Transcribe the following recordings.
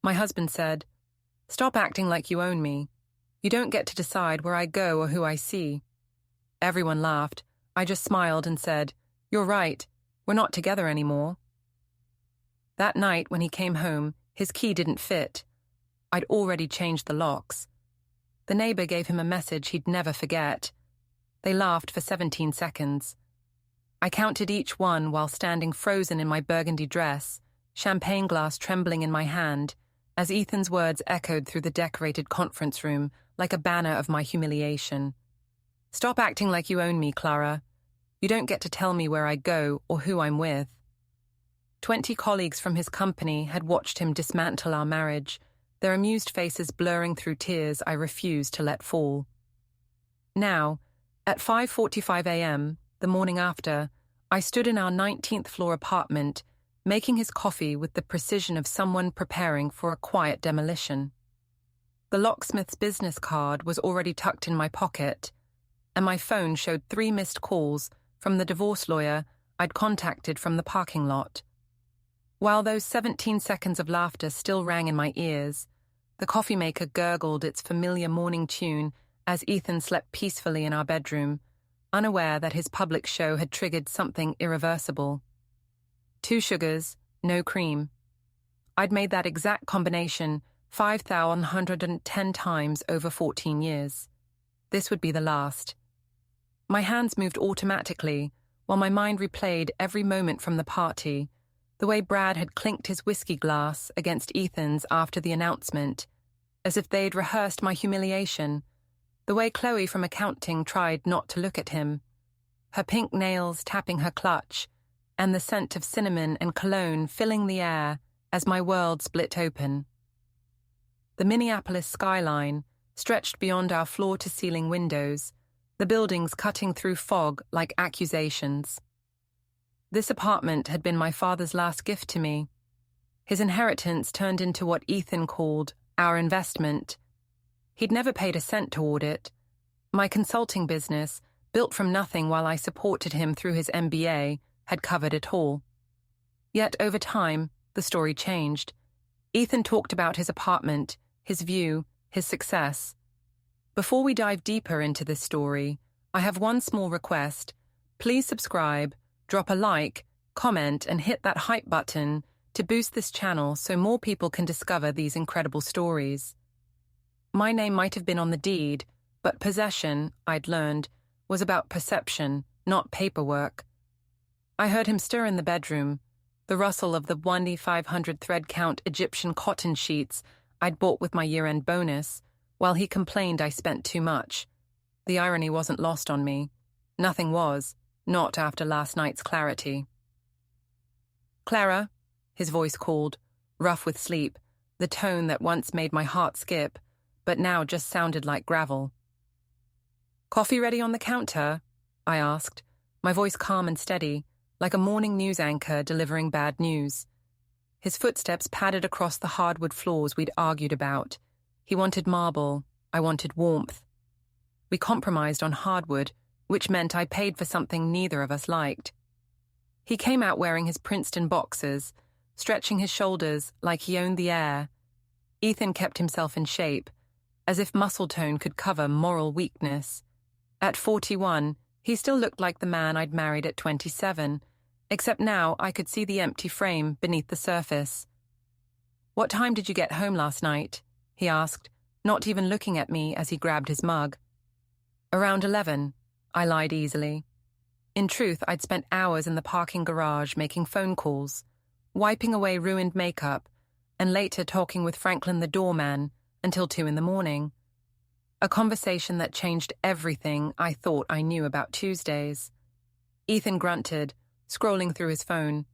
My husband said, "Stop acting like you own me. You don't get to decide where I go or who I see." Everyone laughed. I just smiled and said, "You're right. We're not together anymore." That night when he came home, his key didn't fit. I'd already changed the locks. The neighbor gave him a message he'd never forget. They laughed for 17 seconds. I counted each one while standing frozen in my burgundy dress, champagne glass trembling in my hand, as Ethan's words echoed through the decorated conference room like a banner of my humiliation. "Stop acting like you own me, Clara. You don't get to tell me where I go or who I'm with." 20 colleagues from his company had watched him dismantle our marriage, their amused faces blurring through tears I refused to let fall. Now, at 5:45 a.m., the morning after, I stood in our 19th floor apartment, making his coffee with the precision of someone preparing for a quiet demolition. The locksmith's business card was already tucked in my pocket, and my phone showed 3 missed calls from the divorce lawyer I'd contacted from the parking lot. While those 17 seconds of laughter still rang in my ears, the coffee maker gurgled its familiar morning tune as Ethan slept peacefully in our bedroom, unaware that his public show had triggered something irreversible. 2 sugars, no cream. I'd made that exact combination 5,110 times over 14 years. This would be the last. My hands moved automatically, while my mind replayed every moment from the party, the way Brad had clinked his whiskey glass against Ethan's after the announcement, as if they'd rehearsed my humiliation, the way Chloe from accounting tried not to look at him, her pink nails tapping her clutch, and the scent of cinnamon and cologne filling the air as my world split open. The Minneapolis skyline stretched beyond our floor-to-ceiling windows, the buildings cutting through fog like accusations. This apartment had been my father's last gift to me. His inheritance turned into what Ethan called our investment. He'd never paid a cent toward it. My consulting business, built from nothing while I supported him through his MBA, had covered it all. Yet over time, the story changed. Ethan talked about his apartment, his view, his success. Before we dive deeper into this story, I have one small request. Please subscribe, drop a like, comment, and hit that hype button to boost this channel so more people can discover these incredible stories. My name might have been on the deed, but possession, I'd learned, was about perception, not paperwork. I heard him stir in the bedroom, the rustle of the 1,500 thread count Egyptian cotton sheets I'd bought with my year-end bonus, while he complained I spent too much. The irony wasn't lost on me. Nothing was, not after last night's clarity. "Clara," his voice called, rough with sleep, the tone that once made my heart skip, but now just sounded like gravel. "Coffee ready on the counter?" I asked, my voice calm and steady, like a morning news anchor delivering bad news. His footsteps padded across the hardwood floors we'd argued about. He wanted marble, I wanted warmth. We compromised on hardwood, which meant I paid for something neither of us liked. He came out wearing his Princeton boxers, stretching his shoulders like he owned the air. Ethan kept himself in shape, as if muscle tone could cover moral weakness. At 41, he still looked like the man I'd married at 27, except now I could see the empty frame beneath the surface. "What time did you get home last night?" he asked, not even looking at me as he grabbed his mug. "Around 11, I lied easily. In truth, I'd spent hours in the parking garage making phone calls, wiping away ruined makeup, and later talking with Franklin the doorman until 2 in the morning. A conversation that changed everything I thought I knew about Tuesdays. Ethan grunted, scrolling through his phone.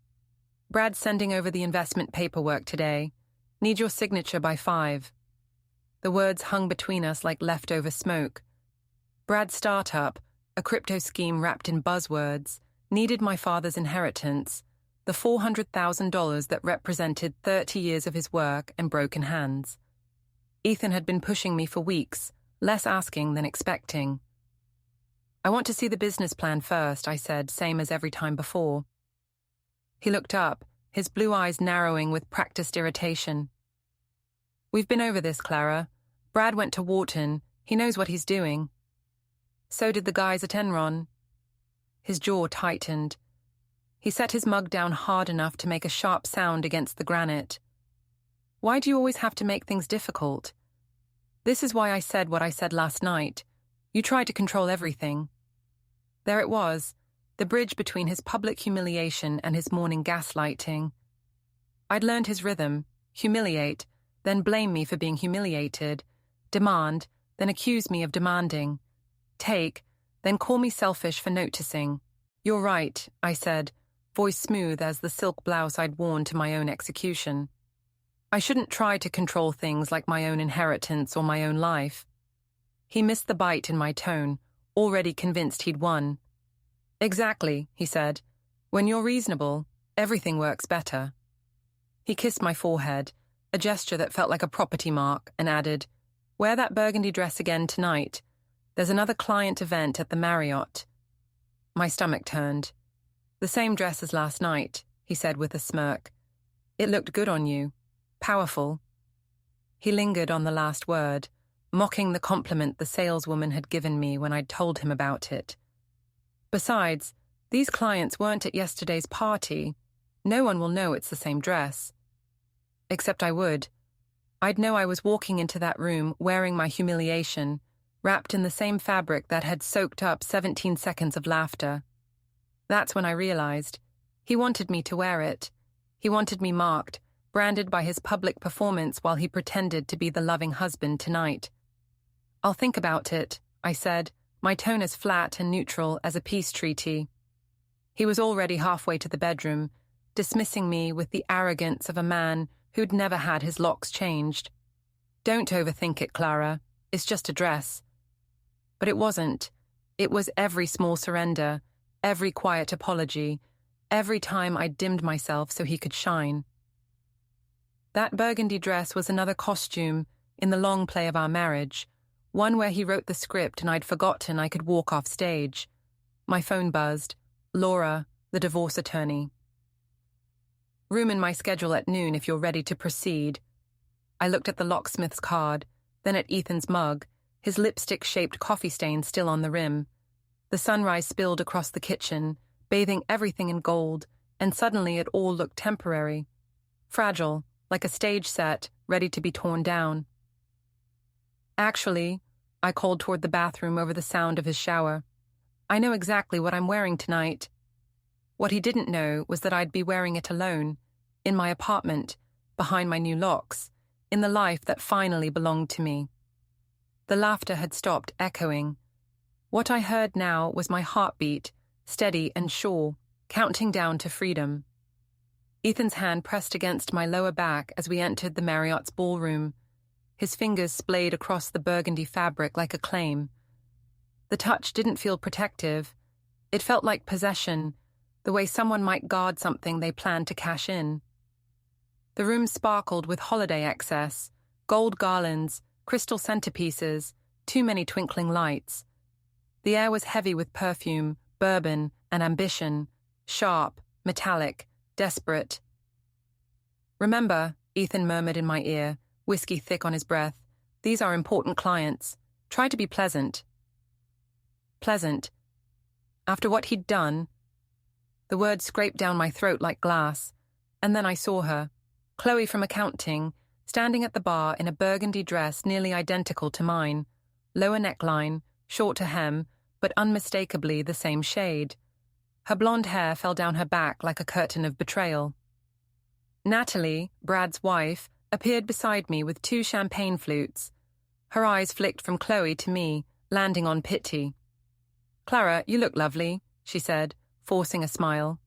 "Brad's sending over the investment paperwork today. Need your signature by 5. The words hung between us like leftover smoke. Brad's startup, a crypto scheme wrapped in buzzwords, needed my father's inheritance, the $400,000 that represented 30 years of his work and broken hands. Ethan had been pushing me for weeks, less asking than expecting. "I want to see the business plan first," I said, same as every time before. He looked up, his blue eyes narrowing with practiced irritation. We've been over this, Clara. Brad went to Wharton. He knows what he's doing. So did the guys at Enron. His jaw tightened. He set his mug down hard enough to make a sharp sound against the granite. Why do you always have to make things difficult? This is why I said what I said last night. You try to control everything. There it was, the bridge between his public humiliation and his morning gaslighting. I'd learned his rhythm: humiliate, then blame me for being humiliated, demand, then accuse me of demanding, take, then call me selfish for noticing. You're right, I said, voice smooth as the silk blouse I'd worn to my own execution. I shouldn't try to control things like my own inheritance or my own life. He missed the bite in my tone, already convinced he'd won. Exactly, he said. When you're reasonable, everything works better. He kissed my forehead, a gesture that felt like a property mark, and added, Wear that burgundy dress again tonight. There's another client event at the Marriott. My stomach turned. The same dress as last night, he said with a smirk. It looked good on you. Powerful. He lingered on the last word, mocking the compliment the saleswoman had given me when I'd told him about it. Besides, these clients weren't at yesterday's party. No one will know it's the same dress. Except I would. I'd know I was walking into that room wearing my humiliation, wrapped in the same fabric that had soaked up 17 seconds of laughter. That's when I realized. He wanted me to wear it. He wanted me marked, branded by his public performance while he pretended to be the loving husband tonight. I'll think about it, I said, my tone as flat and neutral as a peace treaty. He was already halfway to the bedroom, dismissing me with the arrogance of a man who'd never had his locks changed. Don't overthink it, Clara. It's just a dress. But it wasn't. It was every small surrender, every quiet apology, every time I dimmed myself so he could shine. That burgundy dress was another costume in the long play of our marriage, one where he wrote the script and I'd forgotten I could walk off stage. My phone buzzed. Laura, the divorce attorney. Room in my schedule at noon if you're ready to proceed. I looked at the locksmith's card, then at Ethan's mug, his lipstick-shaped coffee stain still on the rim. The sunrise spilled across the kitchen, bathing everything in gold, and suddenly it all looked temporary. Fragile, like a stage set, ready to be torn down. Actually, I called toward the bathroom over the sound of his shower. I know exactly what I'm wearing tonight. What he didn't know was that I'd be wearing it alone, in my apartment, behind my new locks, in the life that finally belonged to me. The laughter had stopped echoing. What I heard now was my heartbeat, steady and sure, counting down to freedom. Ethan's hand pressed against my lower back as we entered the Marriott's ballroom. His fingers splayed across the burgundy fabric like a claim. The touch didn't feel protective. It felt like possession, the way someone might guard something they planned to cash in. The room sparkled with holiday excess, gold garlands, crystal centerpieces, too many twinkling lights. The air was heavy with perfume, bourbon, and ambition, sharp, metallic, desperate. Remember, Ethan murmured in my ear, whiskey thick on his breath, these are important clients. Try to be pleasant. Pleasant. After what he'd done, the words scraped down my throat like glass, and then I saw her, Chloe from accounting, standing at the bar in a burgundy dress nearly identical to mine, lower neckline, shorter hem, but unmistakably the same shade. Her blonde hair fell down her back like a curtain of betrayal. Natalie, Brad's wife, appeared beside me with 2 champagne flutes. Her eyes flicked from Chloe to me, landing on Pitty. Clara, you look lovely, she said, forcing a smile.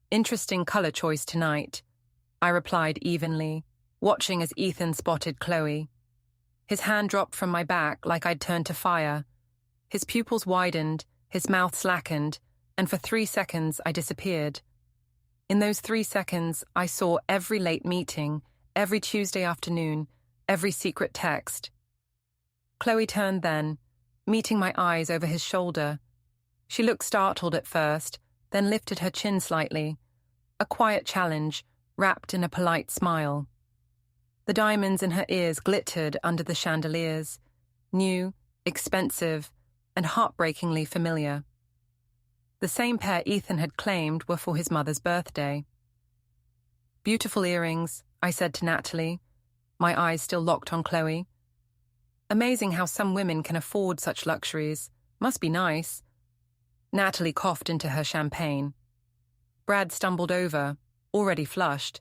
Interesting color choice tonight, I replied evenly, watching as Ethan spotted Chloe. His hand dropped from my back like I'd turned to fire. His pupils widened, his mouth slackened, and for 3 seconds I disappeared. In those 3 seconds, I saw every late meeting, every Tuesday afternoon, every secret text. Chloe turned then, meeting my eyes over his shoulder. She looked startled at first, then lifted her chin slightly, a quiet challenge, wrapped in a polite smile. The diamonds in her ears glittered under the chandeliers, new, expensive, and heartbreakingly familiar. The same pair Ethan had claimed were for his mother's birthday. "Beautiful earrings," I said to Natalie, my eyes still locked on Chloe. "Amazing how some women can afford such luxuries. Must be nice." Natalie coughed into her champagne. Brad stumbled over, already flushed.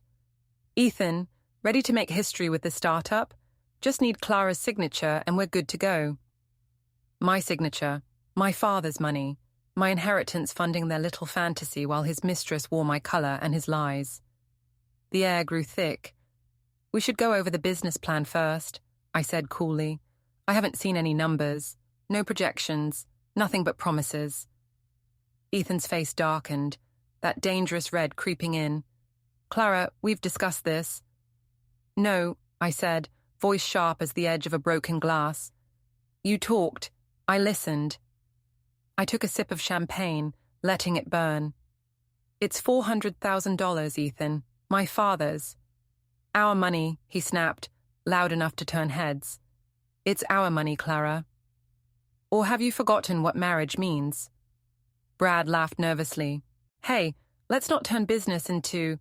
"Ethan, ready to make history with the startup? Just need Clara's signature and we're good to go." My signature, my father's money, my inheritance funding their little fantasy while his mistress wore my colour and his lies. The air grew thick. "We should go over the business plan first," I said coolly. "I haven't seen any numbers, no projections, nothing but promises." Ethan's face darkened, that dangerous red creeping in. "Clara, we've discussed this." "No," I said, voice sharp as the edge of a broken glass. "You talked. I listened." I took a sip of champagne, letting it burn. "It's $400,000, Ethan. My father's." "Our money," he snapped, loud enough to turn heads. "It's our money, Clara." "Or have you forgotten what marriage means?" Brad laughed nervously. "Hey, let's not turn business into..."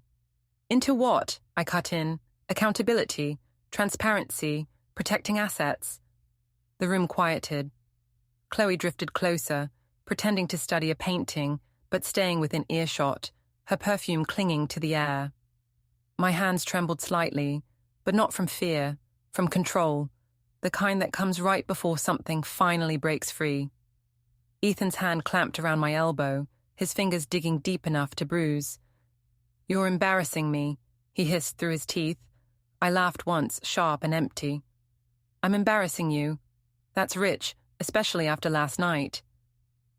"Into what?" I cut in. "Accountability, transparency, protecting assets." The room quieted. Chloe drifted closer, pretending to study a painting, but staying within earshot, her perfume clinging to the air. My hands trembled slightly, but not from fear, from control, the kind that comes right before something finally breaks free. Ethan's hand clamped around my elbow, his fingers digging deep enough to bruise. "You're embarrassing me," he hissed through his teeth. I laughed once, sharp and empty. "I'm embarrassing you. That's rich, especially after last night."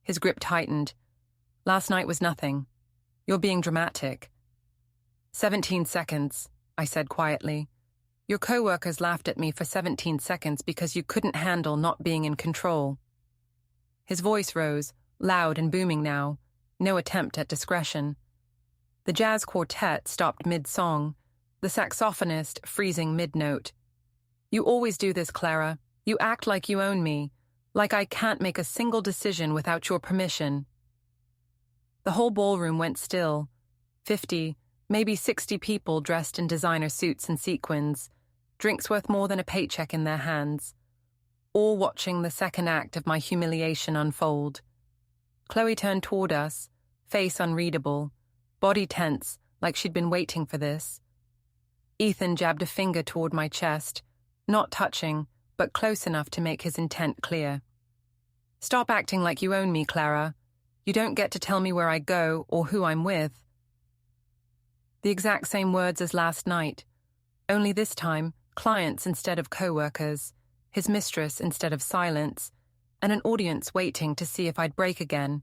His grip tightened. "Last night was nothing. You're being dramatic." 17 seconds, I said quietly. "Your co-workers laughed at me for 17 seconds because you couldn't handle not being in control." His voice rose, loud and booming now, no attempt at discretion. The jazz quartet stopped mid-song, the saxophonist freezing mid-note. "You always do this, Clara. You act like you own me, like I can't make a single decision without your permission." The whole ballroom went still. 50, maybe 60 people dressed in designer suits and sequins, drinks worth more than a paycheck in their hands, all watching the second act of my humiliation unfold. Chloe turned toward us, face unreadable, body tense like she'd been waiting for this. Ethan jabbed a finger toward my chest, not touching, but close enough to make his intent clear. "Stop acting like you own me, Clara. You don't get to tell me where I go or who I'm with." The exact same words as last night, only this time clients instead of co-workers, his mistress instead of silence, and an audience waiting to see if I'd break again.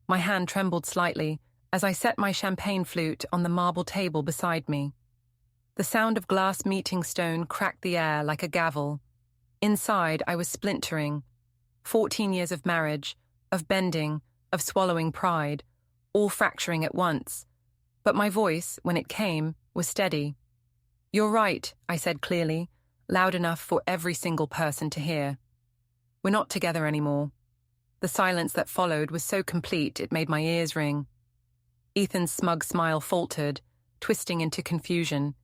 My hand trembled slightly as I set my champagne flute on the marble table beside me. The sound of glass meeting stone cracked the air like a gavel. Inside, I was splintering. 14 years of marriage, of bending, of swallowing pride, all fracturing at once. But my voice, when it came, was steady. "You're right," I said clearly, loud enough for every single person to hear. "We're not together anymore." The silence that followed was so complete it made my ears ring. Ethan's smug smile faltered, twisting into confusion.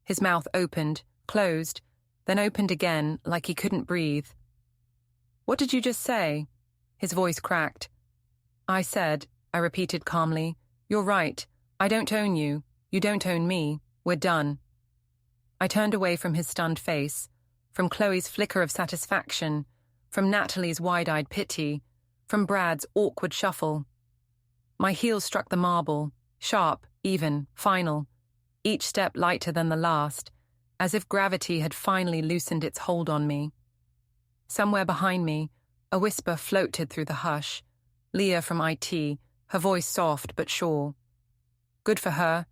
His mouth opened, closed, then opened again like he couldn't breathe. "What did you just say?" His voice cracked. I repeated calmly, "You're right. I don't own you. You don't own me. We're done." I turned away from his stunned face, from Chloe's flicker of satisfaction, from Natalie's wide-eyed pity, from Brad's awkward shuffle. My heels struck the marble, sharp, even, final, each step lighter than the last, as if gravity had finally loosened its hold on me. Somewhere behind me, a whisper floated through the hush. Leah from IT, her voice soft but sure. "Good for her."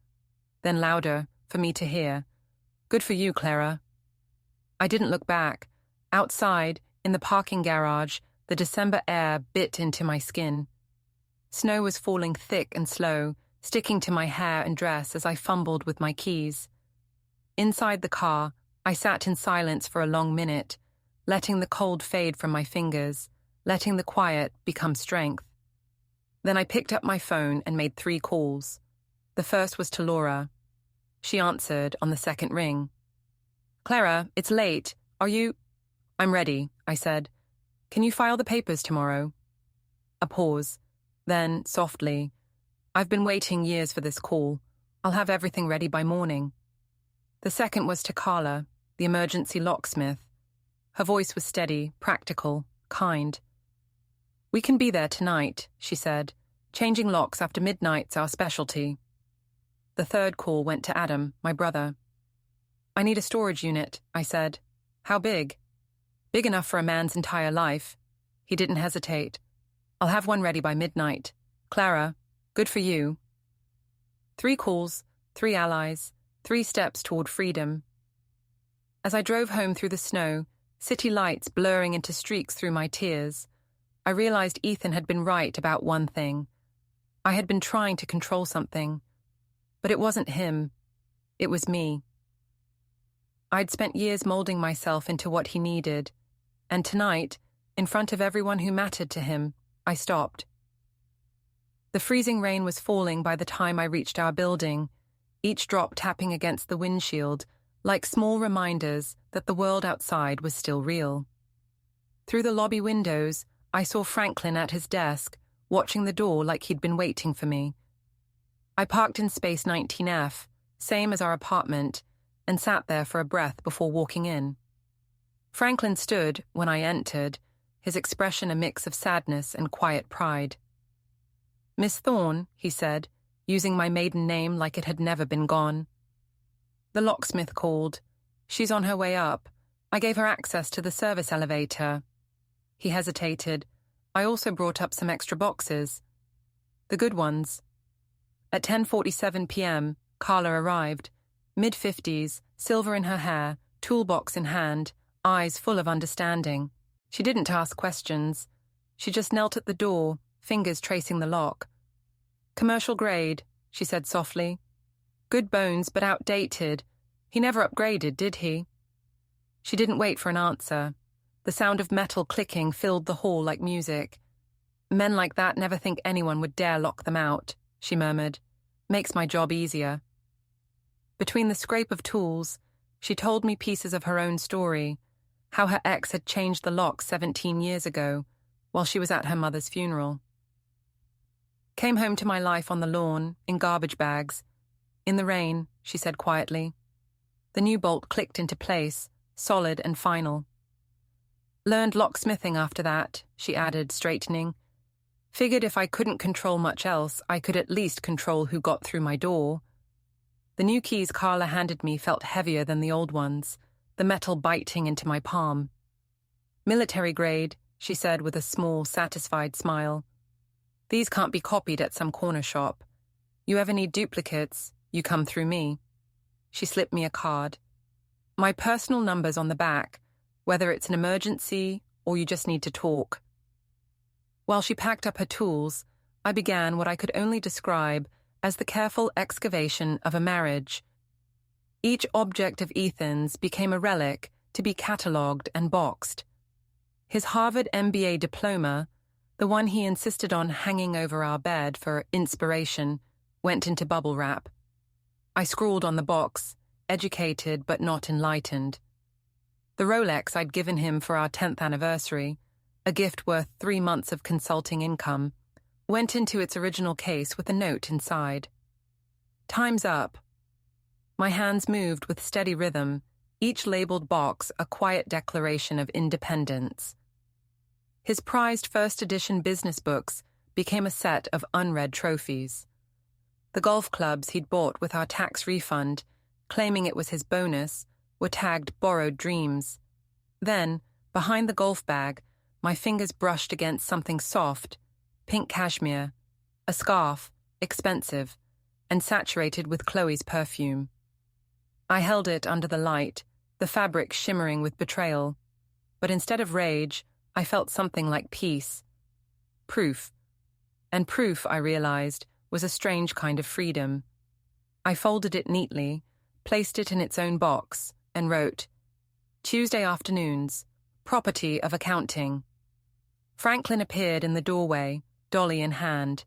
Then louder, for me to hear. "Good for you, Clara." I didn't look back. Outside, in the parking garage, the December air bit into my skin. Snow was falling thick and slow, sticking to my hair and dress as I fumbled with my keys. Inside the car, I sat in silence for a long minute, letting the cold fade from my fingers, letting the quiet become strength. Then I picked up my phone and made 3 calls. The first was to Laura. She answered on the second ring. "Clara, it's late. Are you—" "I'm ready," I said. "Can you file the papers tomorrow?" A pause. Then, softly, "I've been waiting years for this call. I'll have everything ready by morning." The second was to Carla, the emergency locksmith. Her voice was steady, practical, kind. "We can be there tonight," she said. "Changing locks after midnight's our specialty." The third call went to Adam, my brother. "I need a storage unit," I said. "How big?" "Big enough for a man's entire life." He didn't hesitate. "I'll have one ready by midnight. Clara, good for you." 3 calls, 3 allies, 3 steps toward freedom. As I drove home through the snow, city lights blurring into streaks through my tears, I realized Ethan had been right about one thing. I had been trying to control something. But it wasn't him. It was me. I'd spent years molding myself into what he needed, and tonight, in front of everyone who mattered to him, I stopped. The freezing rain was falling by the time I reached our building, each drop tapping against the windshield, like small reminders that the world outside was still real. Through the lobby windows, I saw Franklin at his desk, watching the door like he'd been waiting for me. I parked in space 19F, same as our apartment, and sat there for a breath before walking in. Franklin stood when I entered, his expression a mix of sadness and quiet pride. "Miss Thorne," he said, using my maiden name like it had never been gone. "The locksmith called. She's on her way up. I gave her access to the service elevator." He hesitated. "I also brought up some extra boxes. The good ones." At 10:47 p.m., Carla arrived, mid-50s, silver in her hair, toolbox in hand, eyes full of understanding. She didn't ask questions. She just knelt at the door, fingers tracing the lock. "Commercial grade," she said softly. "Good bones, but outdated. He never upgraded, did he?" She didn't wait for an answer. The sound of metal clicking filled the hall like music. "Men like that never think anyone would dare lock them out," she murmured. "Makes my job easier." Between the scrape of tools, she told me pieces of her own story, how her ex had changed the lock 17 years ago, while she was at her mother's funeral. "Came home to my life on the lawn, in garbage bags. In the rain," she said quietly. The new bolt clicked into place, solid and final. "Learned locksmithing after that," she added, straightening. "Figured if I couldn't control much else, I could at least control who got through my door." The new keys Carla handed me felt heavier than the old ones, the metal biting into my palm. "Military grade," she said with a small, satisfied smile. "These can't be copied at some corner shop. You ever need duplicates, you come through me." She slipped me a card. "My personal number's on the back, whether it's an emergency or you just need to talk." While she packed up her tools, I began what I could only describe as the careful excavation of a marriage. Each object of Ethan's became a relic to be catalogued and boxed. His Harvard MBA diploma, the one he insisted on hanging over our bed for inspiration, went into bubble wrap. I scrawled on the box, educated but not enlightened. The Rolex I'd given him for our 10th anniversary, a gift worth 3 months of consulting income, went into its original case with a note inside. "Time's up." My hands moved with steady rhythm, each labeled box a quiet declaration of independence. His prized first edition business books became a set of unread trophies. The golf clubs he'd bought with our tax refund, claiming it was his bonus, were tagged borrowed dreams. Then, behind the golf bag, my fingers brushed against something soft, pink cashmere, a scarf, expensive, and saturated with Chloe's perfume. I held it under the light, the fabric shimmering with betrayal. But instead of rage, I felt something like peace. Proof. And proof, I realized, was a strange kind of freedom. I folded it neatly, placed it in its own box, and wrote, Tuesday afternoons. Property of accounting. Franklin appeared in the doorway, dolly in hand.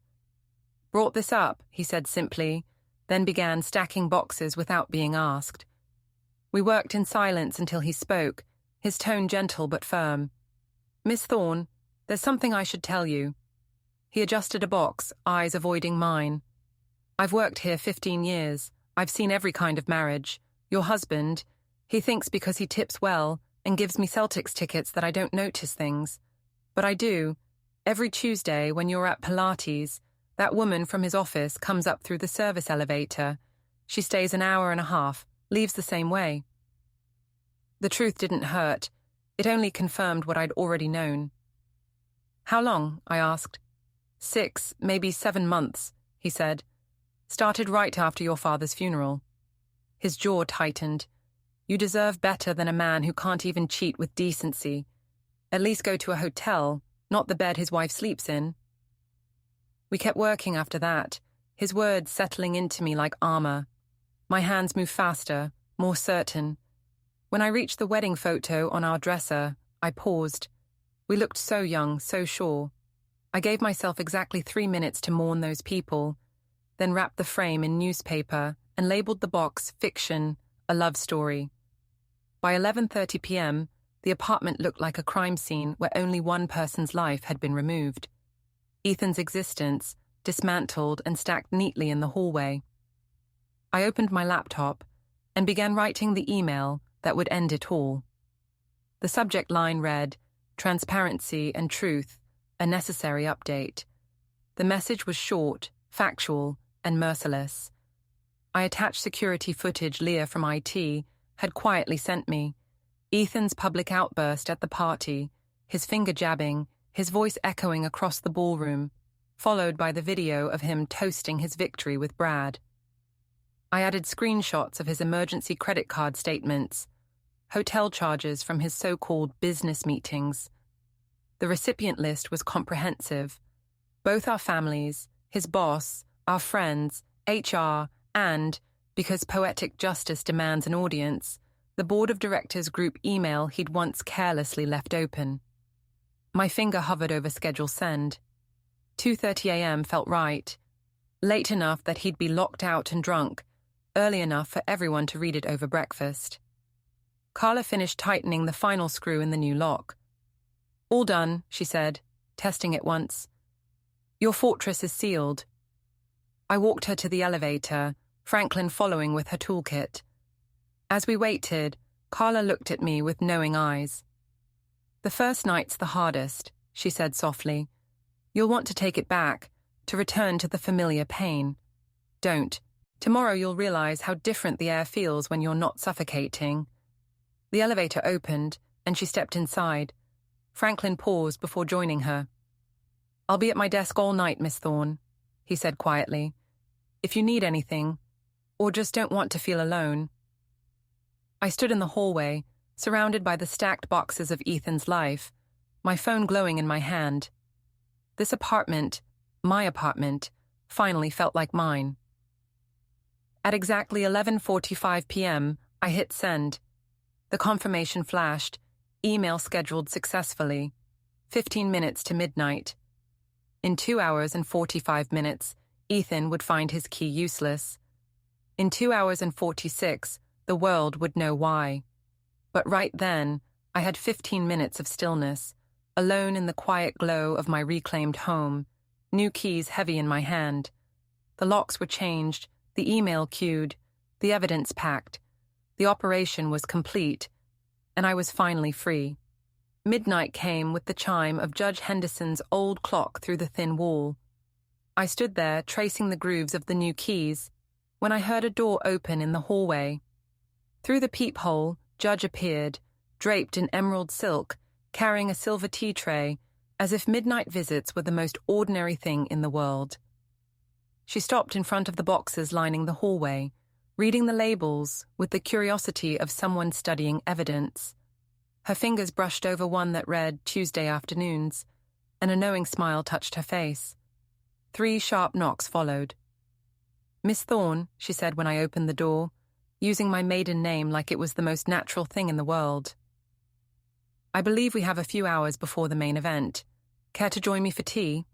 "Brought this up," he said simply, then began stacking boxes without being asked. We worked in silence until he spoke, his tone gentle but firm. "Miss Thorne, there's something I should tell you." He adjusted a box, eyes avoiding mine. "I've worked here 15 years. I've seen every kind of marriage. Your husband, he thinks because he tips well and gives me Celtics tickets that I don't notice things. But I do. Every Tuesday when you're at Pilates, that woman from his office comes up through the service elevator. She stays an hour and a half, leaves the same way." The truth didn't hurt. It only confirmed what I'd already known. "How long?" I asked. 6, maybe 7 months, he said. "Started right after your father's funeral." His jaw tightened. "You deserve better than a man who can't even cheat with decency. At least go to a hotel, not the bed his wife sleeps in." We kept working after that, his words settling into me like armor. My hands moved faster, more certain. When I reached the wedding photo on our dresser, I paused. We looked so young, so sure. I gave myself exactly 3 minutes to mourn those people, then wrapped the frame in newspaper and labeled the box Fiction, a Love Story. By 11:30 p.m., the apartment looked like a crime scene where only one person's life had been removed. Ethan's existence, dismantled and stacked neatly in the hallway. I opened my laptop and began writing the email that would end it all. The subject line read, "Transparency and Truth, a necessary update." The message was short, factual, and merciless. I attached security footage Leah from IT had quietly sent me. Ethan's public outburst at the party, his finger jabbing, his voice echoing across the ballroom, followed by the video of him toasting his victory with Brad. I added screenshots of his emergency credit card statements, hotel charges from his so-called business meetings. The recipient list was comprehensive. Both our families, his boss, our friends, HR, and, because poetic justice demands an audience, the board of directors group email he'd once carelessly left open. My finger hovered over schedule send. 2:30 a.m. felt right. Late enough that he'd be locked out and drunk, early enough for everyone to read it over breakfast. Carla finished tightening the final screw in the new lock. "All done," she said, testing it once. "Your fortress is sealed." I walked her to the elevator, Franklin following with her toolkit. As we waited, Carla looked at me with knowing eyes. "The first night's the hardest," she said softly. "You'll want to take it back, to return to the familiar pain. Don't. Tomorrow you'll realize how different the air feels when you're not suffocating." The elevator opened, and she stepped inside. Franklin paused before joining her. "I'll be at my desk all night, Miss Thorne," he said quietly. "If you need anything, or just don't want to feel alone." I stood in the hallway, surrounded by the stacked boxes of Ethan's life, my phone glowing in my hand. This apartment, my apartment, finally felt like mine. At exactly 11:45 p.m., I hit send. The confirmation flashed, email scheduled successfully, 15 minutes to midnight. In 2 hours and 45 minutes, Ethan would find his key useless. In 2 hours and 46, the world would know why. But right then, I had 15 minutes of stillness, alone in the quiet glow of my reclaimed home, new keys heavy in my hand. The locks were changed, the email queued, the evidence packed. The operation was complete, and I was finally free. Midnight came with the chime of Judge Henderson's old clock through the thin wall. I stood there, tracing the grooves of the new keys, when I heard a door open in the hallway. Through the peephole, Judge appeared, draped in emerald silk, carrying a silver tea tray, as if midnight visits were the most ordinary thing in the world. She stopped in front of the boxes lining the hallway, reading the labels with the curiosity of someone studying evidence. Her fingers brushed over one that read Tuesday afternoons, and a knowing smile touched her face. 3 sharp knocks followed. "Miss Thorne," she said when I opened the door, using my maiden name like it was the most natural thing in the world. I believe we have a few hours before the main event. Care to join me for tea?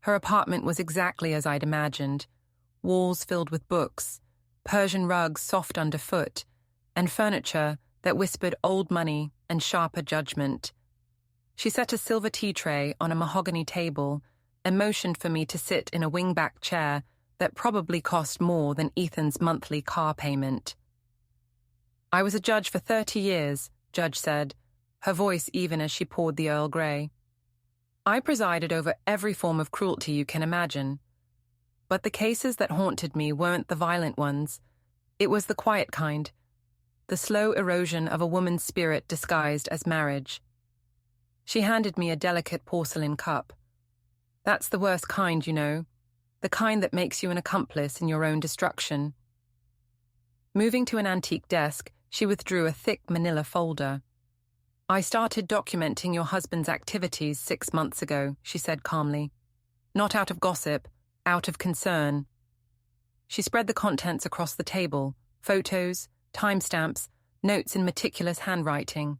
Her apartment was exactly as I'd imagined. Walls filled with books, Persian rugs soft underfoot, and furniture that whispered old money and sharper judgment. She set a silver tea tray on a mahogany table and motioned for me to sit in a wing-back chair that probably cost more than Ethan's monthly car payment. I was a judge for 30 years, Judge said, her voice even as she poured the Earl Grey. I presided over every form of cruelty you can imagine. But the cases that haunted me weren't the violent ones. It was the quiet kind, the slow erosion of a woman's spirit disguised as marriage. She handed me a delicate porcelain cup. That's the worst kind, you know, the kind that makes you an accomplice in your own destruction. Moving to an antique desk, she withdrew a thick manila folder. I started documenting your husband's activities 6 months ago, she said calmly. Not out of gossip, out of concern. She spread the contents across the table, photos, timestamps, notes in meticulous handwriting.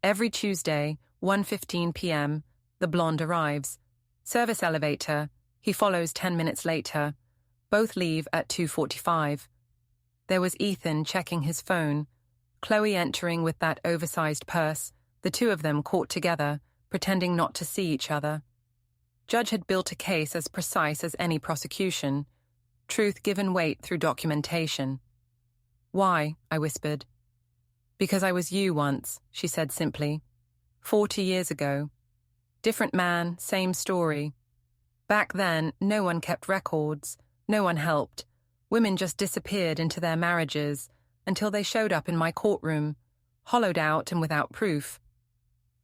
Every Tuesday, 1:15 p.m., the blonde arrives. Service elevator, he follows 10 minutes later. Both leave at 2:45. There was Ethan checking his phone, Chloe entering with that oversized purse, the two of them caught together, pretending not to see each other. Judge had built a case as precise as any prosecution, truth given weight through documentation. Why? I whispered. Because I was you once, she said simply. 40 years ago. Different man, same story. Back then, no one kept records, no one helped. Women just disappeared into their marriages until they showed up in my courtroom, hollowed out and without proof.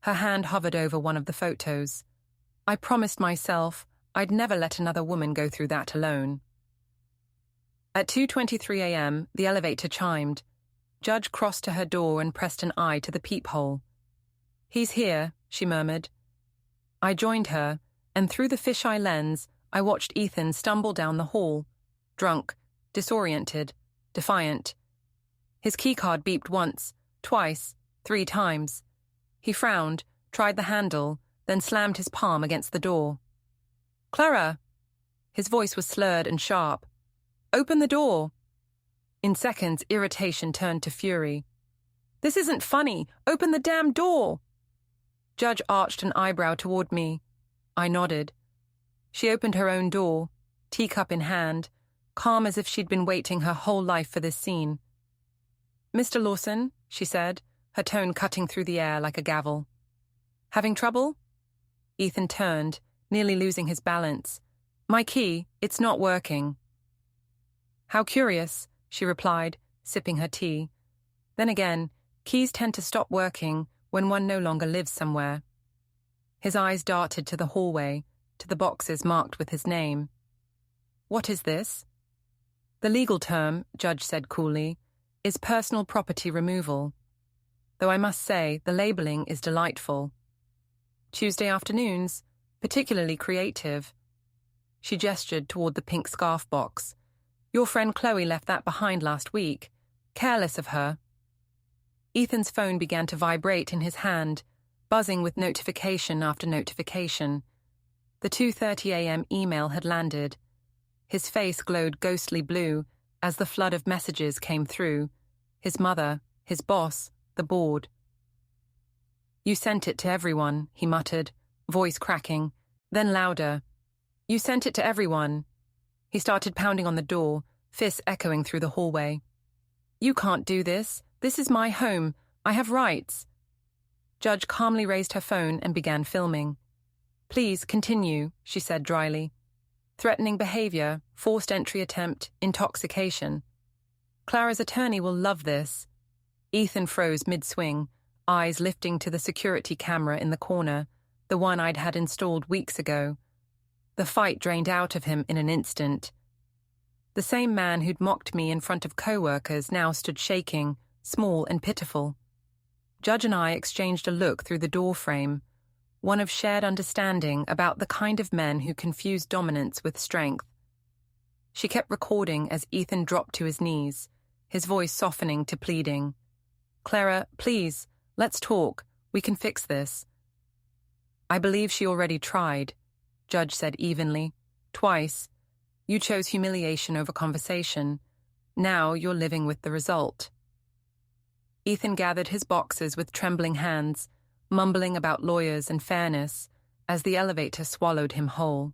Her hand hovered over one of the photos. I promised myself I'd never let another woman go through that alone. At 2:23 a.m., the elevator chimed. Judge crossed to her door and pressed an eye to the peephole. He's here, she murmured. I joined her, and through the fisheye lens, I watched Ethan stumble down the hall, drunk, disoriented, defiant. His keycard beeped once, twice, 3 times. He frowned, tried the handle, then slammed his palm against the door. Clara! His voice was slurred and sharp. Open the door! In seconds, irritation turned to fury. This isn't funny! Open the damn door! Judge arched an eyebrow toward me. I nodded. She opened her own door, teacup in hand, calm as if she'd been waiting her whole life for this scene. Mr. Lawson, she said, her tone cutting through the air like a gavel. Having trouble? Ethan turned, nearly losing his balance. My key, it's not working. How curious, she replied, sipping her tea. Then again, keys tend to stop working when one no longer lives somewhere. His eyes darted to the hallway, to the boxes marked with his name. What is this? The legal term, Judge said coolly, is personal property removal. Though I must say, the labeling is delightful. Tuesday afternoons, particularly creative. She gestured toward the pink scarf box. Your friend Chloe left that behind last week. Careless of her. Ethan's phone began to vibrate in his hand, buzzing with notification after notification. The 2:30 a.m. email had landed. His face glowed ghostly blue as the flood of messages came through. His mother, his boss, the board. You sent it to everyone, he muttered, voice cracking, then louder. You sent it to everyone. He started pounding on the door, fists echoing through the hallway. You can't do this. This is my home. I have rights. Judge calmly raised her phone and began filming. Please continue, she said dryly. Threatening behavior, forced entry attempt, intoxication. Clara's attorney will love this. Ethan froze mid-swing, eyes lifting to the security camera in the corner, the one I'd had installed weeks ago. The fight drained out of him in an instant. The same man who'd mocked me in front of co-workers now stood shaking, small and pitiful. Judge and I exchanged a look through the door frame, one of shared understanding about the kind of men who confuse dominance with strength. She kept recording as Ethan dropped to his knees, his voice softening to pleading. Clara, please, Let's talk. We can fix this. I believe she already tried, Judge said evenly. Twice. You chose humiliation over conversation. Now you're living with the result. Ethan gathered his boxes with trembling hands, mumbling about lawyers and fairness, as the elevator swallowed him whole.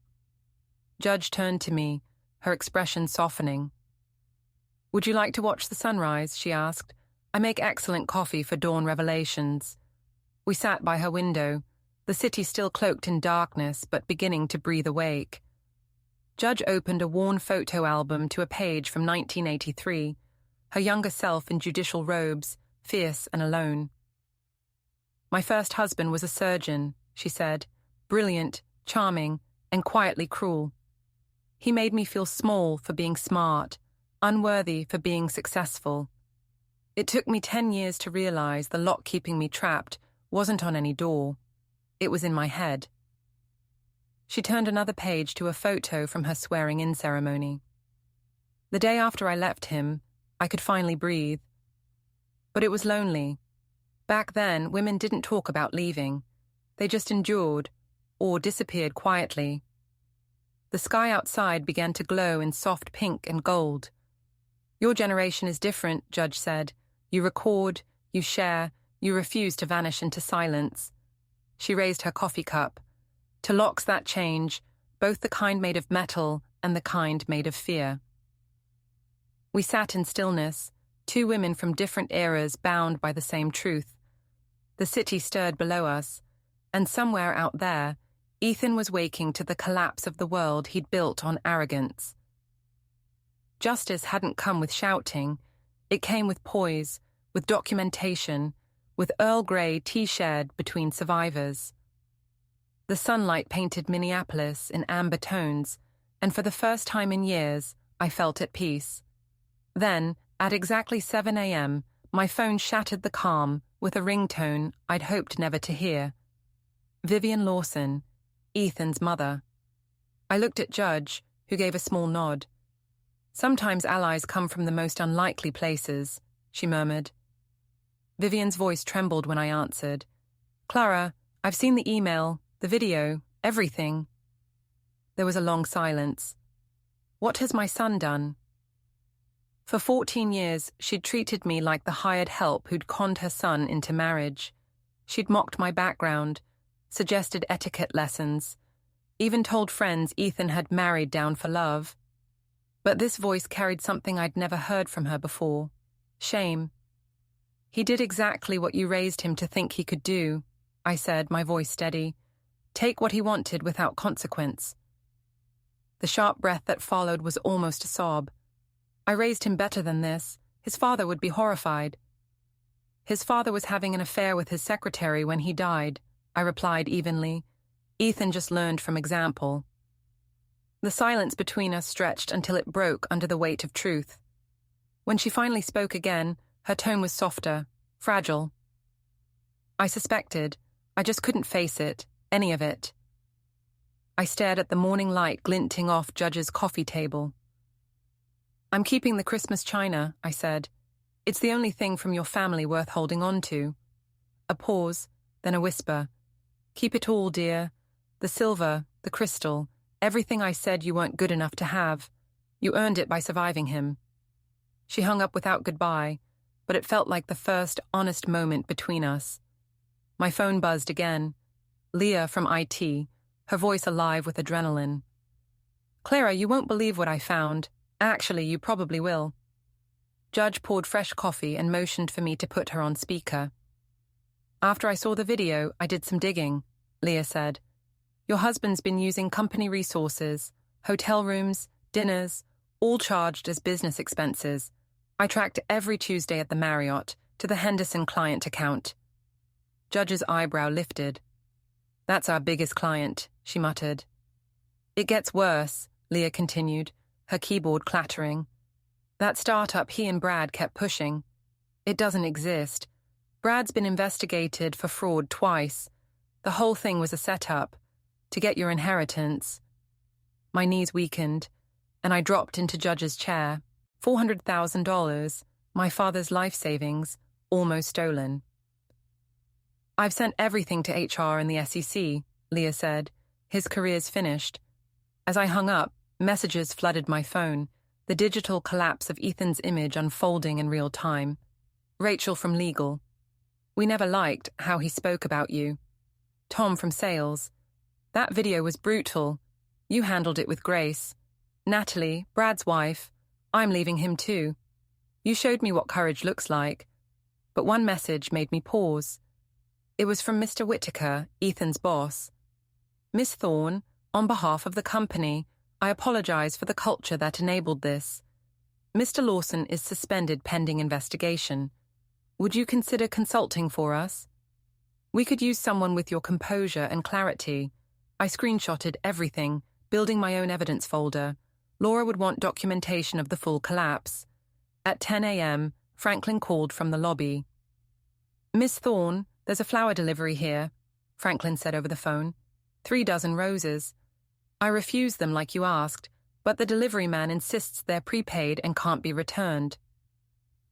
Judge turned to me, her expression softening. Would you like to watch the sunrise? She asked. I make excellent coffee for dawn revelations. We sat by her window, the city still cloaked in darkness but beginning to breathe awake. Judge opened a worn photo album to a page from 1983, her younger self in judicial robes, fierce and alone. My first husband was a surgeon, she said, brilliant, charming, and quietly cruel. He made me feel small for being smart, unworthy for being successful. It took me 10 years to realize the lock keeping me trapped wasn't on any door. It was in my head. She turned another page to a photo from her swearing-in ceremony. The day after I left him, I could finally breathe. But it was lonely. Back then, women didn't talk about leaving. They just endured, or disappeared quietly. The sky outside began to glow in soft pink and gold. Your generation is different, Judge said. You record, you share, you refuse to vanish into silence. She raised her coffee cup. To locks that change, both the kind made of metal and the kind made of fear. We sat in stillness, two women from different eras bound by the same truth. The city stirred below us, and somewhere out there, Ethan was waking to the collapse of the world he'd built on arrogance. Justice hadn't come with shouting. It came with poise, with documentation, with Earl Grey tea shared between survivors. The sunlight painted Minneapolis in amber tones, and for the first time in years, I felt at peace. Then, at exactly 7 a.m., my phone shattered the calm with a ringtone I'd hoped never to hear. Vivian Lawson, Ethan's mother. I looked at Judge, who gave a small nod. Sometimes allies come from the most unlikely places, she murmured. Vivian's voice trembled when I answered. Clara, I've seen the email, the video, everything. There was a long silence. What has my son done? For 14 years, she'd treated me like the hired help who'd conned her son into marriage. She'd mocked my background, suggested etiquette lessons, even told friends Ethan had married down for love. But this voice carried something I'd never heard from her before. Shame. He did exactly what you raised him to think he could do, I said, my voice steady. Take what he wanted without consequence. The sharp breath that followed was almost a sob. I raised him better than this. His father would be horrified. His father was having an affair with his secretary when he died, I replied evenly. Ethan just learned from example. The silence between us stretched until it broke under the weight of truth. When she finally spoke again, her tone was softer, fragile. I suspected. I just couldn't face it, any of it. I stared at the morning light glinting off Judge's coffee table. I'm keeping the Christmas china, I said. It's the only thing from your family worth holding on to. A pause, then a whisper. Keep it all, dear. The silver, the crystal, everything I said you weren't good enough to have. You earned it by surviving him. She hung up without goodbye, but it felt like the first honest moment between us. My phone buzzed again. Leah from IT, her voice alive with adrenaline. Clara, you won't believe what I found. Actually, you probably will. Judge poured fresh coffee and motioned for me to put her on speaker. After I saw the video, I did some digging, Leah said. Your husband's been using company resources, hotel rooms, dinners, all charged as business expenses. I tracked every Tuesday at the Marriott to the Henderson client account. Judge's eyebrow lifted. That's our biggest client, she muttered. It gets worse, Leah continued, her keyboard clattering. That startup he and Brad kept pushing. It doesn't exist. Brad's been investigated for fraud twice. The whole thing was a setup. To get your inheritance. My knees weakened, and I dropped into Judge's chair. $400,000, my father's life savings, almost stolen. I've sent everything to HR and the SEC, Leah said. His career's finished. As I hung up, messages flooded my phone, the digital collapse of Ethan's image unfolding in real time. Rachel from legal. We never liked how he spoke about you. Tom from sales. That video was brutal. You handled it with grace. Natalie, Brad's wife. I'm leaving him too. You showed me what courage looks like. But one message made me pause. It was from Mr. Whittaker, Ethan's boss. Miss Thorne, on behalf of the company, I apologize for the culture that enabled this. Mr. Lawson is suspended pending investigation. Would you consider consulting for us? We could use someone with your composure and clarity. I screenshotted everything, building my own evidence folder. Laura would want documentation of the full collapse. At 10 a.m., Franklin called from the lobby. Miss Thorne, there's a flower delivery here, Franklin said over the phone. 3 dozen roses. I refused them like you asked, but the delivery man insists they're prepaid and can't be returned.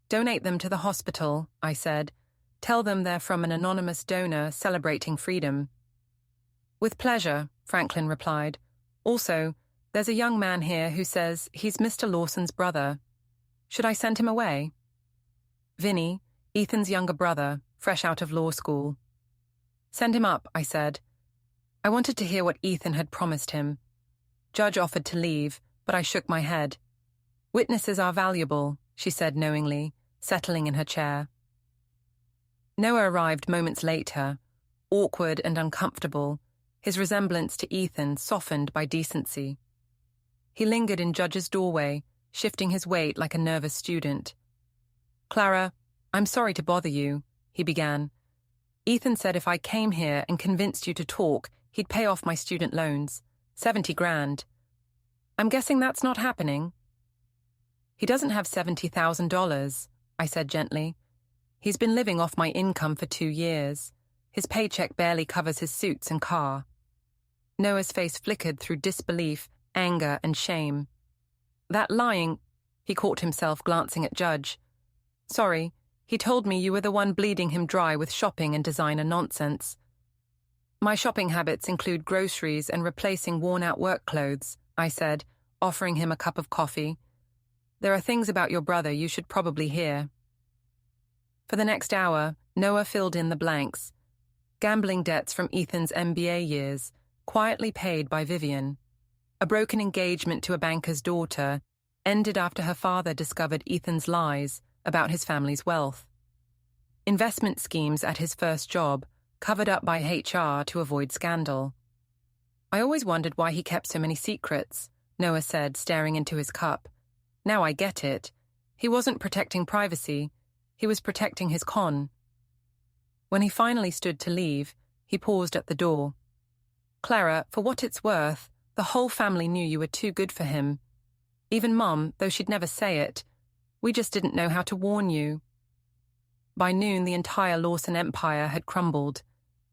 Donate them to the hospital, I said. Tell them they're from an anonymous donor celebrating freedom. With pleasure, Franklin replied. Also, there's a young man here who says he's Mr. Lawson's brother. Should I send him away? Vinny, Ethan's younger brother, fresh out of law school. Send him up, I said. I wanted to hear what Ethan had promised him. Judge offered to leave, but I shook my head. Witnesses are valuable, she said knowingly, settling in her chair. Noah arrived moments later, awkward and uncomfortable, his resemblance to Ethan softened by decency. He lingered in Judge's doorway, shifting his weight like a nervous student. Clara, I'm sorry to bother you, he began. Ethan said if I came here and convinced you to talk, he'd pay off my student loans. 70 grand. I'm guessing that's not happening. He doesn't have $70,000, I said gently. He's been living off my income for 2 years. His paycheck barely covers his suits and car. Noah's face flickered through disbelief, anger, and shame. That lying, he caught himself glancing at Judge. Sorry, he told me you were the one bleeding him dry with shopping and designer nonsense. My shopping habits include groceries and replacing worn-out work clothes, I said, offering him a cup of coffee. There are things about your brother you should probably hear. For the next hour, Noah filled in the blanks. Gambling debts from Ethan's MBA years, quietly paid by Vivian. A broken engagement to a banker's daughter, ended after her father discovered Ethan's lies about his family's wealth. Investment schemes at his first job, covered up by HR to avoid scandal. I always wondered why he kept so many secrets, Noah said, staring into his cup. Now I get it. He wasn't protecting privacy. He was protecting his con. When he finally stood to leave, he paused at the door. Clara, for what it's worth, the whole family knew you were too good for him. Even Mum, though she'd never say it. We just didn't know how to warn you. By noon, the entire Lawson empire had crumbled.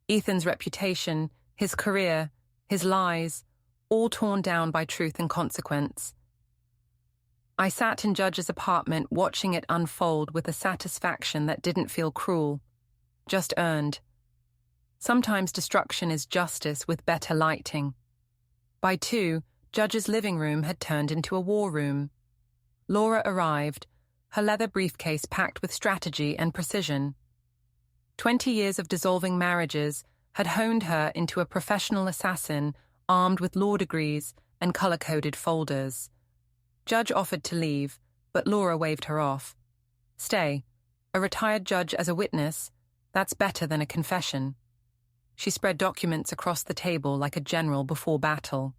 Ethan's reputation, his career, his lies, all torn down by truth and consequence. I sat in Judge's apartment watching it unfold with a satisfaction that didn't feel cruel, just earned. Sometimes destruction is justice with better lighting. By 2, Judge's living room had turned into a war room. Laura arrived, her leather briefcase packed with strategy and precision. 20 years of dissolving marriages had honed her into a professional assassin armed with law degrees and color-coded folders. Judge offered to leave, but Laura waved her off. Stay. A retired judge as a witness, that's better than a confession. She spread documents across the table like a general before battle.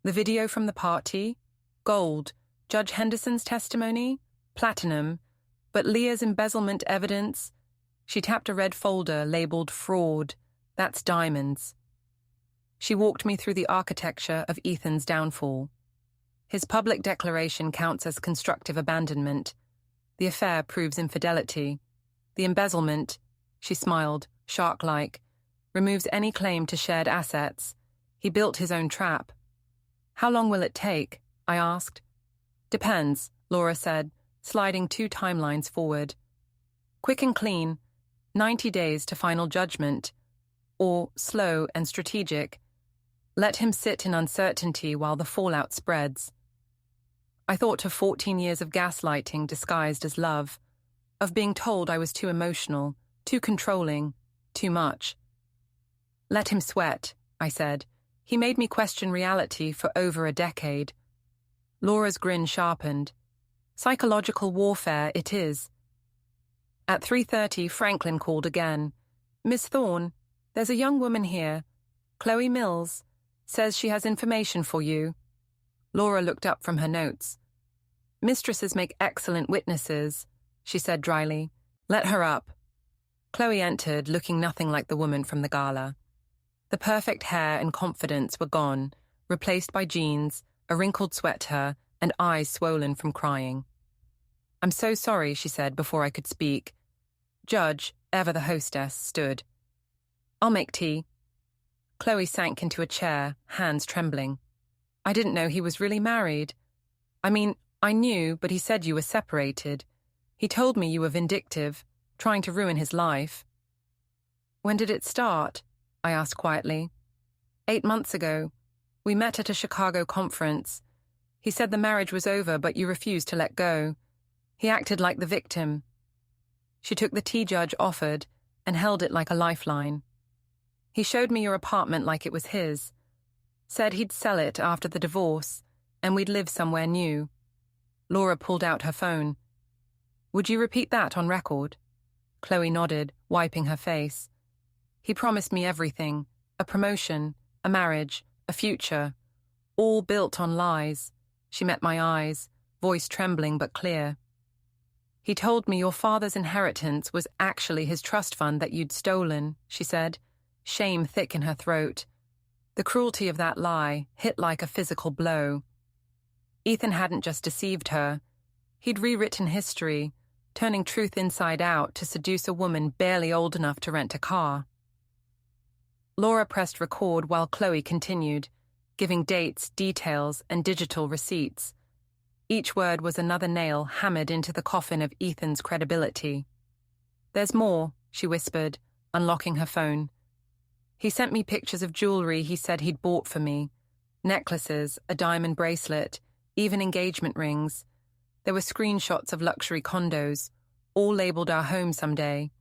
The video from the party? Gold. Judge Henderson's testimony? Platinum. But Leah's embezzlement evidence? She tapped a red folder labeled fraud. That's diamonds. She walked me through the architecture of Ethan's downfall. His public declaration counts as constructive abandonment. The affair proves infidelity. The embezzlement, she smiled, shark-like, removes any claim to shared assets. He built his own trap. How long will it take? I asked. Depends, Laura said, sliding 2 timelines forward. Quick and clean. 90 days to final judgment, or slow and strategic. Let him sit in uncertainty while the fallout spreads. I thought of 14 years of gaslighting disguised as love, of being told I was too emotional, too controlling, too much. Let him sweat, I said. He made me question reality for over a decade. Laura's grin sharpened. Psychological warfare it is. At 3:30, Franklin called again. Miss Thorne, there's a young woman here. Chloe Mills. Says she has information for you. Laura looked up from her notes. Mistresses make excellent witnesses, she said dryly. Let her up. Chloe entered, looking nothing like the woman from the gala. The perfect hair and confidence were gone, replaced by jeans, a wrinkled sweater, and eyes swollen from crying. I'm so sorry, she said before I could speak. Judge, ever the hostess, stood. I'll make tea. Chloe sank into a chair, hands trembling. I didn't know he was really married. I mean, I knew, but he said you were separated. He told me you were vindictive, trying to ruin his life. When did it start? I asked quietly. 8 months ago. We met at a Chicago conference. He said the marriage was over, but you refused to let go. He acted like the victim. She took the tea Judge offered and held it like a lifeline. He showed me your apartment like it was his. Said he'd sell it after the divorce, and we'd live somewhere new. Laura pulled out her phone. Would you repeat that on record? Chloe nodded, wiping her face. He promised me everything, a promotion, a marriage, a future, all built on lies. She met my eyes, voice trembling but clear. He told me your father's inheritance was actually his trust fund that you'd stolen, she said, shame thick in her throat. The cruelty of that lie hit like a physical blow. Ethan hadn't just deceived her. He'd rewritten history, turning truth inside out to seduce a woman barely old enough to rent a car. Laura pressed record while Chloe continued, giving dates, details, and digital receipts. Each word was another nail hammered into the coffin of Ethan's credibility. There's more, she whispered, unlocking her phone. He sent me pictures of jewelry he said he'd bought for me. Necklaces, a diamond bracelet, even engagement rings. There were screenshots of luxury condos, all labeled our home someday.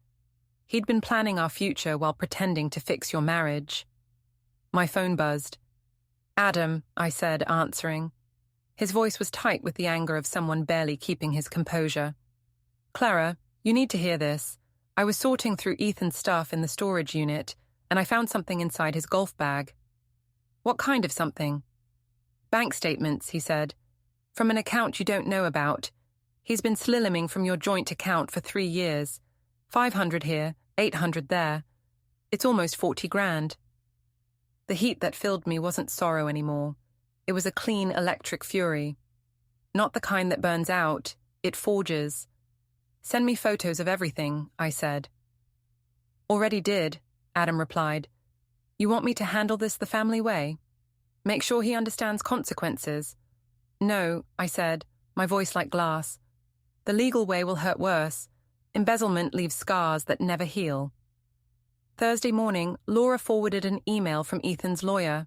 He'd been planning our future while pretending to fix your marriage. My phone buzzed. Adam, I said, answering. His voice was tight with the anger of someone barely keeping his composure. Clara, you need to hear this. I was sorting through Ethan's stuff in the storage unit, and I found something inside his golf bag. What kind of something? Bank statements, he said. From an account you don't know about. He's been slimming from your joint account for 3 years. 500 here, 800 there. It's almost 40 grand. The heat that filled me wasn't sorrow anymore. It was a clean electric fury. Not the kind that burns out, it forges. Send me photos of everything, I said. Already did, Adam replied. You want me to handle this the family way? Make sure he understands consequences. No, I said, my voice like glass. The legal way will hurt worse. Embezzlement leaves scars that never heal. Thursday morning, Laura forwarded an email from Ethan's lawyer.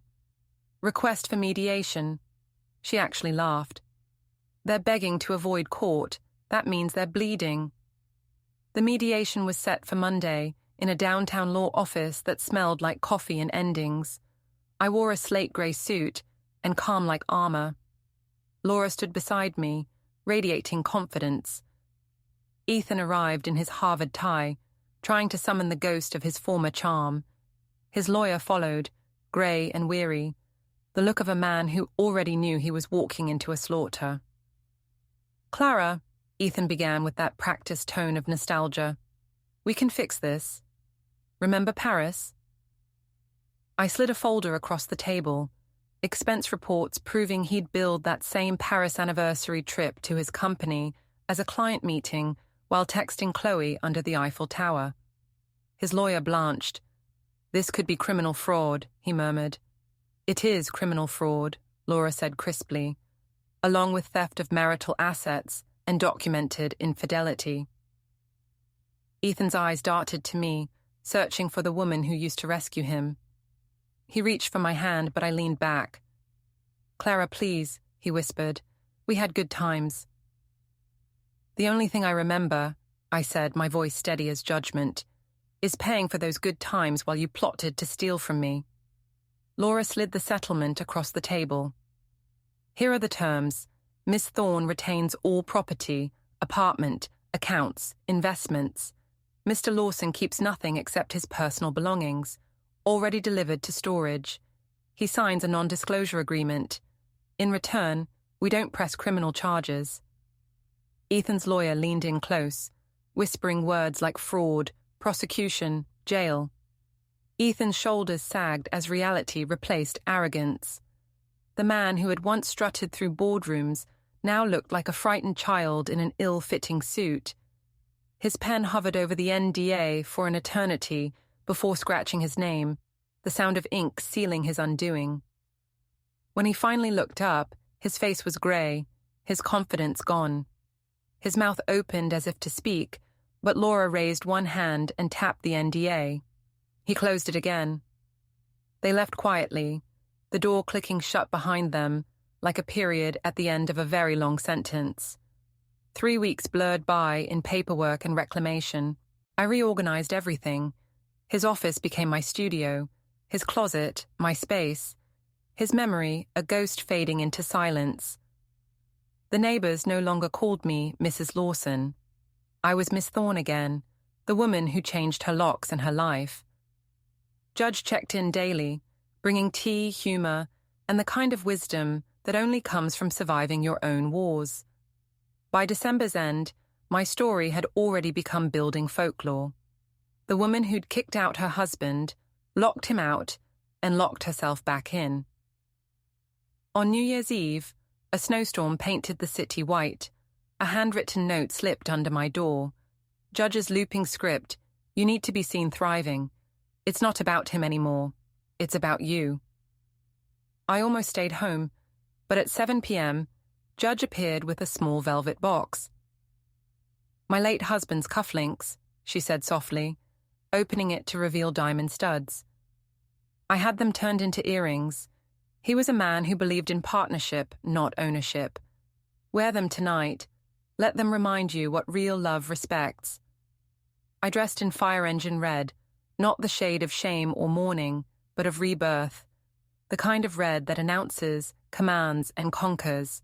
Request for mediation. She actually laughed. They're begging to avoid court. That means they're bleeding. The mediation was set for Monday in a downtown law office that smelled like coffee and endings. I wore a slate grey suit and calm like armor. Laura stood beside me, radiating confidence. Ethan arrived in his Harvard tie, trying to summon the ghost of his former charm. His lawyer followed, grey and weary, the look of a man who already knew he was walking into a slaughter. Clara, Ethan began with that practiced tone of nostalgia, we can fix this. Remember Paris? I slid a folder across the table, expense reports proving he'd billed that same Paris anniversary trip to his company as a client meeting while texting Chloe under the Eiffel Tower. His lawyer blanched. This could be criminal fraud, he murmured. It is criminal fraud, Laura said crisply, along with theft of marital assets and documented infidelity. Ethan's eyes darted to me, searching for the woman who used to rescue him. He reached for my hand, but I leaned back. "Clara, please," he whispered. "We had good times." "The only thing I remember," I said, my voice steady as judgment, "is paying for those good times while you plotted to steal from me." Laura slid the settlement across the table. "Here are the terms. Miss Thorne retains all property, apartment, accounts, investments. Mr. Lawson keeps nothing except his personal belongings, already delivered to storage. He signs a non-disclosure agreement. In return, we don't press criminal charges." Ethan's lawyer leaned in close, whispering words like fraud, prosecution, jail. Ethan's shoulders sagged as reality replaced arrogance. The man who had once strutted through boardrooms now looked like a frightened child in an ill-fitting suit. His pen hovered over the NDA for an eternity before scratching his name, the sound of ink sealing his undoing. When he finally looked up, his face was grey, his confidence gone. His mouth opened as if to speak, but Laura raised one hand and tapped the NDA. He closed it again. They left quietly, the door clicking shut behind them, like a period at the end of a very long sentence. 3 weeks blurred by in paperwork and reclamation. I reorganized everything. His office became my studio, his closet, my space, his memory a ghost fading into silence. The neighbors no longer called me Mrs. Lawson. I was Miss Thorne again, the woman who changed her locks and her life. Judge checked in daily, bringing tea, humor, and the kind of wisdom that only comes from surviving your own wars. By December's end, my story had already become building folklore. The woman who'd kicked out her husband, locked him out, and locked herself back in. On New Year's Eve, a snowstorm painted the city white. A handwritten note slipped under my door. Judge's looping script, "You need to be seen thriving. It's not about him anymore. It's about you." I almost stayed home, but at 7 p.m., Judge appeared with a small velvet box. "My late husband's cufflinks," she said softly, opening it to reveal diamond studs. I had them turned into earrings. He was a man who believed in partnership, not ownership. Wear them tonight. Let them remind you what real love respects. I dressed in fire engine red, not the shade of shame or mourning, but of rebirth, the kind of red that announces, commands, and conquers.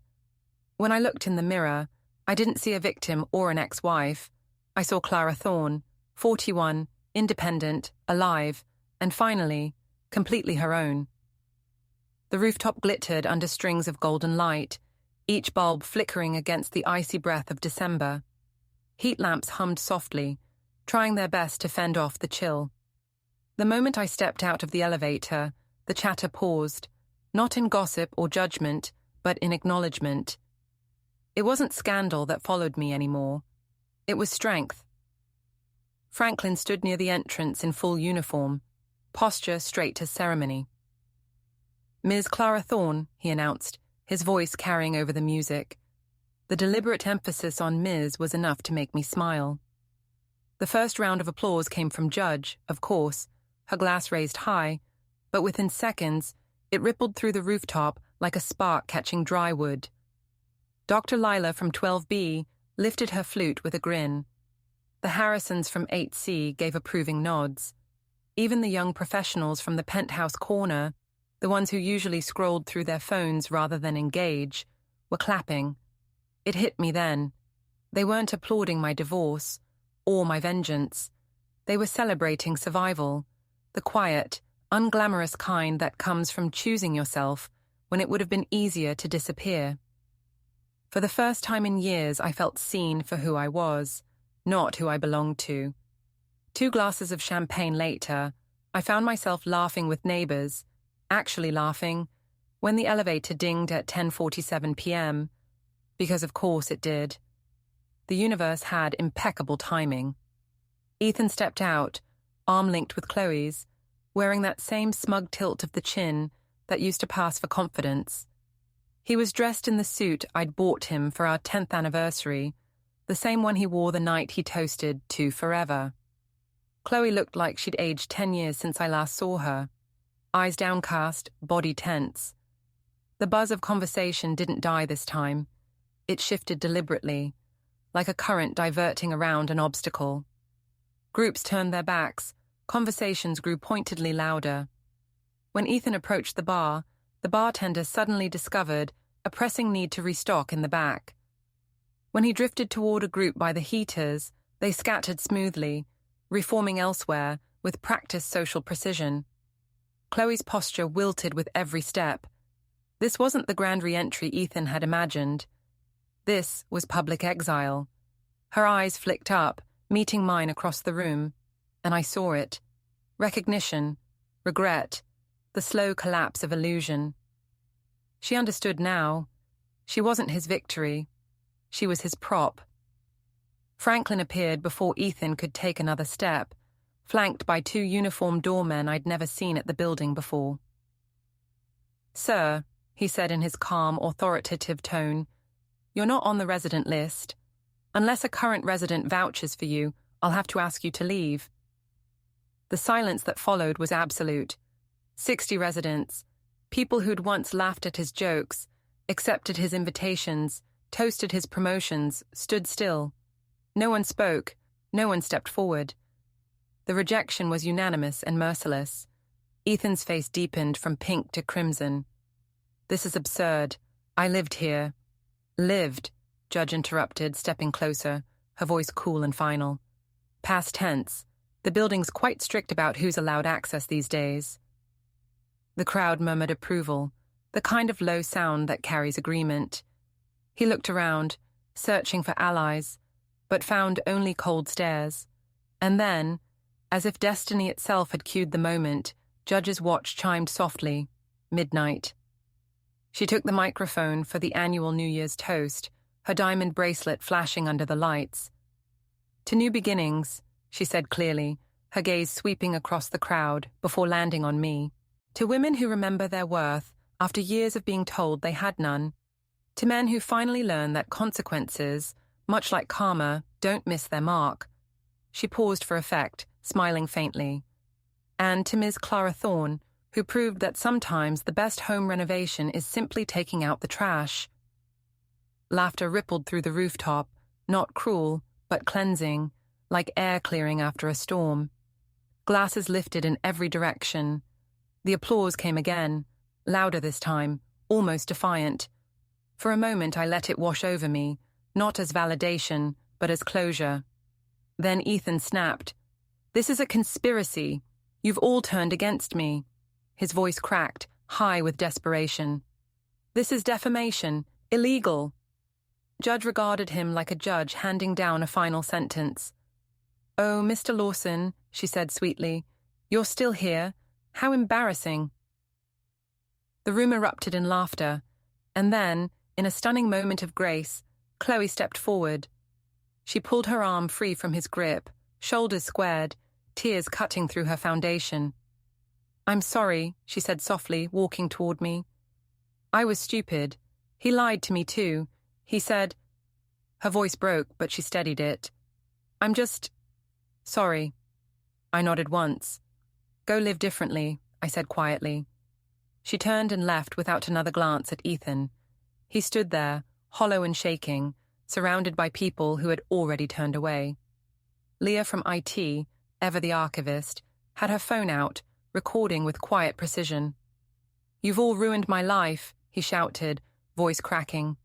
When I looked in the mirror, I didn't see a victim or an ex-wife. I saw Clara Thorne, 41, independent, alive, and finally, completely her own. The rooftop glittered under strings of golden light, each bulb flickering against the icy breath of December. Heat lamps hummed softly, trying their best to fend off the chill. The moment I stepped out of the elevator, the chatter paused, not in gossip or judgment, but in acknowledgement. It wasn't scandal that followed me anymore. It was strength. Franklin stood near the entrance in full uniform, posture straight as ceremony. "Ms. Clara Thorne," he announced, his voice carrying over the music. The deliberate emphasis on Ms. was enough to make me smile. The first round of applause came from Judge, of course, her glass raised high, but within seconds, it rippled through the rooftop like a spark catching dry wood. Dr. Lila from 12B lifted her flute with a grin. The Harrisons from 8C gave approving nods. Even the young professionals from the penthouse corner, the ones who usually scrolled through their phones rather than engage, were clapping. It hit me then. They weren't applauding my divorce or my vengeance. They were celebrating survival, the quiet, unglamorous kind that comes from choosing yourself when it would have been easier to disappear. For the first time in years, I felt seen for who I was, not who I belonged to. 2 glasses of champagne later, I found myself laughing with neighbors, actually laughing, when the elevator dinged at 10:47 p.m., because of course it did. The universe had impeccable timing. Ethan stepped out, arm linked with Chloe's, wearing that same smug tilt of the chin that used to pass for confidence. He was dressed in the suit I'd bought him for our 10th anniversary, the same one he wore the night he toasted to forever. Chloe looked like she'd aged 10 years since I last saw her. Eyes downcast, body tense. The buzz of conversation didn't die this time. It shifted deliberately, like a current diverting around an obstacle. Groups turned their backs, conversations grew pointedly louder. When Ethan approached the bartender suddenly discovered a pressing need to restock in the back. When he drifted toward a group by the heaters, they scattered smoothly, reforming elsewhere with practiced social precision. Chloe's posture wilted with every step. This wasn't the grand re-entry Ethan had imagined. This was public exile. Her eyes flicked up, meeting mine across the room, and I saw it. Recognition, regret, the slow collapse of illusion. She understood now. She wasn't his victory. She was his prop. Franklin appeared before Ethan could take another step, flanked by 2 uniformed doormen I'd never seen at the building before. "Sir," he said in his calm, authoritative tone, "you're not on the resident list. Unless a current resident vouches for you, I'll have to ask you to leave." The silence that followed was absolute. 60 residents, people who'd once laughed at his jokes, accepted his invitations, toasted his promotions, stood still. No one spoke, no one stepped forward. The rejection was unanimous and merciless. Ethan's face deepened from pink to crimson. "This is absurd. I lived here." "Lived," Judge interrupted, stepping closer, her voice cool and final. "Past tense. The building's quite strict about who's allowed access these days." The crowd murmured approval, the kind of low sound that carries agreement. He looked around, searching for allies, but found only cold stares. And then, as if destiny itself had cued the moment, Judge's watch chimed softly, midnight. She took the microphone for the annual New Year's toast, her diamond bracelet flashing under the lights. "To new beginnings," she said clearly, her gaze sweeping across the crowd before landing on me. "To women who remember their worth after years of being told they had none. To men who finally learn that consequences, much like karma, don't miss their mark." She paused for effect, smiling faintly. "And to Ms. Clara Thorne, who proved that sometimes the best home renovation is simply taking out the trash." Laughter rippled through the rooftop, not cruel, but cleansing, like air clearing after a storm. Glasses lifted in every direction. The applause came again, louder this time, almost defiant. For a moment I let it wash over me, not as validation, but as closure. Then Ethan snapped. "This is a conspiracy. You've all turned against me." His voice cracked, high with desperation. "This is defamation, illegal." Judge regarded him like a judge handing down a final sentence. "Oh, Mr. Lawson," she said sweetly, "you're still here. How embarrassing." The room erupted in laughter, and then, in a stunning moment of grace, Chloe stepped forward. She pulled her arm free from his grip, shoulders squared, tears cutting through her foundation. "I'm sorry," she said softly, walking toward me. "I was stupid. He lied to me too. He said—" Her voice broke, but she steadied it. "I'm just... sorry." I nodded once. "Go live differently," I said quietly. She turned and left without another glance at Ethan. He stood there, hollow and shaking, surrounded by people who had already turned away. Leah from IT, ever the archivist, had her phone out, recording with quiet precision. "You've all ruined my life," he shouted, voice cracking.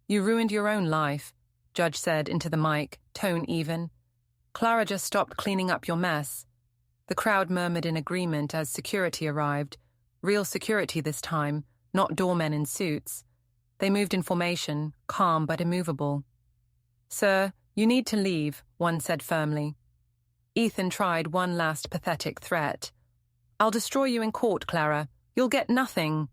"You ruined your own life," Judge said into the mic, tone even. "Clara just stopped cleaning up your mess." The crowd murmured in agreement as security arrived. Real security this time, not doormen in suits. They moved in formation, calm but immovable. "Sir, you need to leave," one said firmly. Ethan tried one last pathetic threat. "I'll destroy you in court, Clara. You'll get nothing."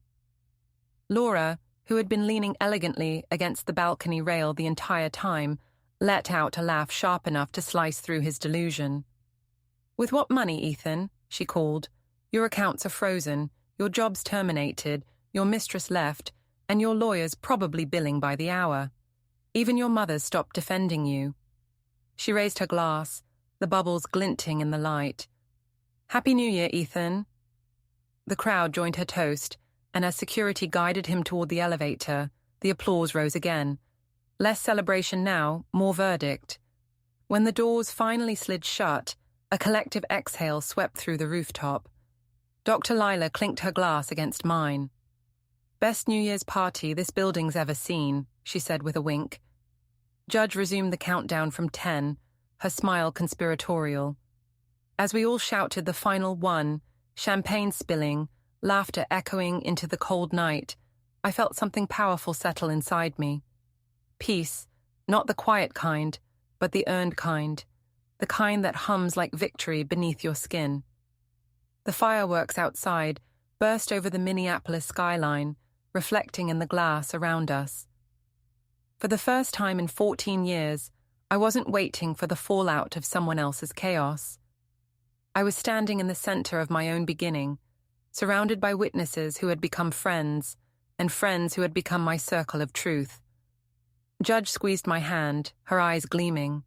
Laura, who had been leaning elegantly against the balcony rail the entire time, let out a laugh sharp enough to slice through his delusion. "With what money, Ethan?" she called. "Your accounts are frozen, your job's terminated, your mistress left, and your lawyer's probably billing by the hour." Even your mother stopped defending you. She raised her glass, the bubbles glinting in the light. Happy New Year, Ethan. The crowd joined her toast, and as security guided him toward the elevator, the applause rose again. Less celebration now, more verdict. When the doors finally slid shut, a collective exhale swept through the rooftop. Dr. Lila clinked her glass against mine. Best New Year's party this building's ever seen, she said with a wink. Judge resumed the countdown from 10, her smile conspiratorial. As we all shouted the final one, champagne spilling, laughter echoing into the cold night, I felt something powerful settle inside me. Peace, not the quiet kind, but the earned kind, the kind that hums like victory beneath your skin. The fireworks outside burst over the Minneapolis skyline, reflecting in the glass around us. For the first time in 14 years, I wasn't waiting for the fallout of someone else's chaos. I was standing in the center of my own beginning, surrounded by witnesses who had become friends, and friends who had become my circle of truth. Judge squeezed my hand, her eyes gleaming.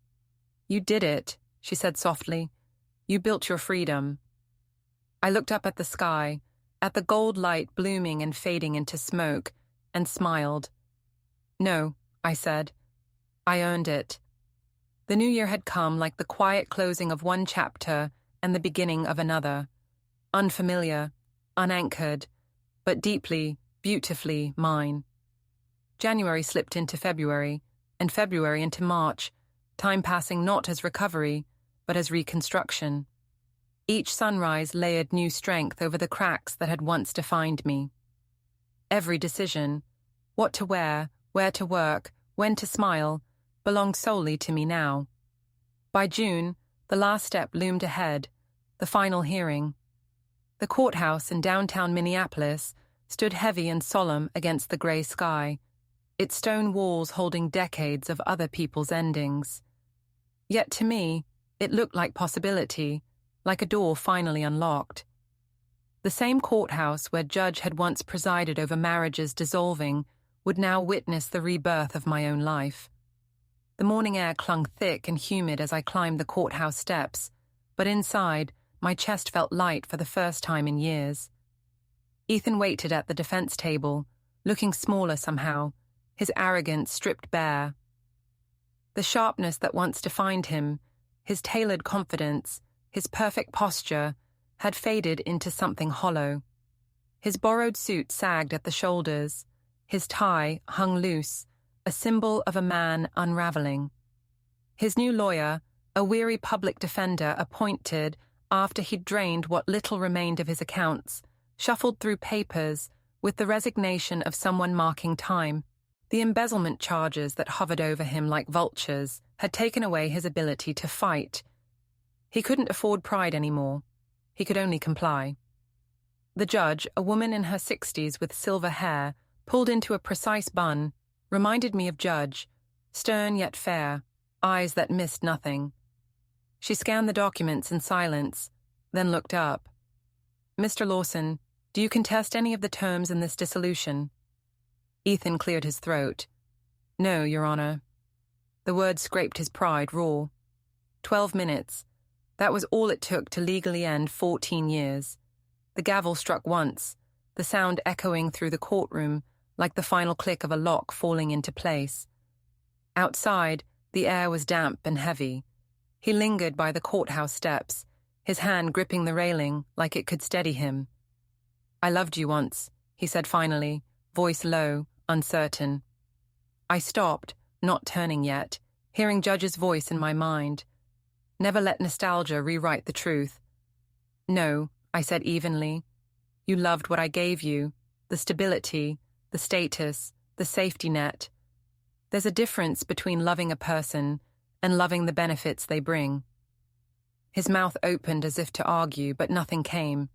You did it, she said softly. You built your freedom. I looked up at the sky, at the gold light blooming and fading into smoke, and smiled. No, I said. I earned it. The new year had come like the quiet closing of one chapter and the beginning of another. Unfamiliar, unanchored, but deeply, beautifully mine. January slipped into February, and February into March, time passing not as recovery, but as reconstruction. Each sunrise layered new strength over the cracks that had once defined me. Every decision, what to wear, where to work, when to smile, belonged solely to me now. By June, the last step loomed ahead, the final hearing. The courthouse in downtown Minneapolis stood heavy and solemn against the gray sky, its stone walls holding decades of other people's endings. Yet to me, it looked like possibility, like a door finally unlocked. The same courthouse where Judge had once presided over marriages dissolving would now witness the rebirth of my own life. The morning air clung thick and humid as I climbed the courthouse steps, but inside, my chest felt light for the first time in years. Ethan waited at the defense table, looking smaller somehow, his arrogance stripped bare. The sharpness that once defined him, his tailored confidence, his perfect posture, had faded into something hollow. His borrowed suit sagged at the shoulders, his tie hung loose, a symbol of a man unraveling. His new lawyer, a weary public defender appointed after he'd drained what little remained of his accounts, shuffled through papers with the resignation of someone marking time. The embezzlement charges that hovered over him like vultures had taken away his ability to fight. He couldn't afford pride anymore. He could only comply. The judge, a woman in her 60s with silver hair, pulled into a precise bun, reminded me of Judge, stern yet fair, eyes that missed nothing. She scanned the documents in silence, then looked up. Mr. Lawson, do you contest any of the terms in this dissolution? Ethan cleared his throat. No, Your Honor. The word scraped his pride raw. 12 minutes. That was all it took to legally end 14 years. The gavel struck once, the sound echoing through the courtroom like the final click of a lock falling into place. Outside, the air was damp and heavy. He lingered by the courthouse steps, his hand gripping the railing like it could steady him. I loved you once, he said finally, voice low, uncertain. I stopped, not turning yet, hearing Judge's voice in my mind. Never let nostalgia rewrite the truth. No, I said evenly. You loved what I gave you, the stability, the status, the safety net. There's a difference between loving a person and loving the benefits they bring. His mouth opened as if to argue, but nothing came.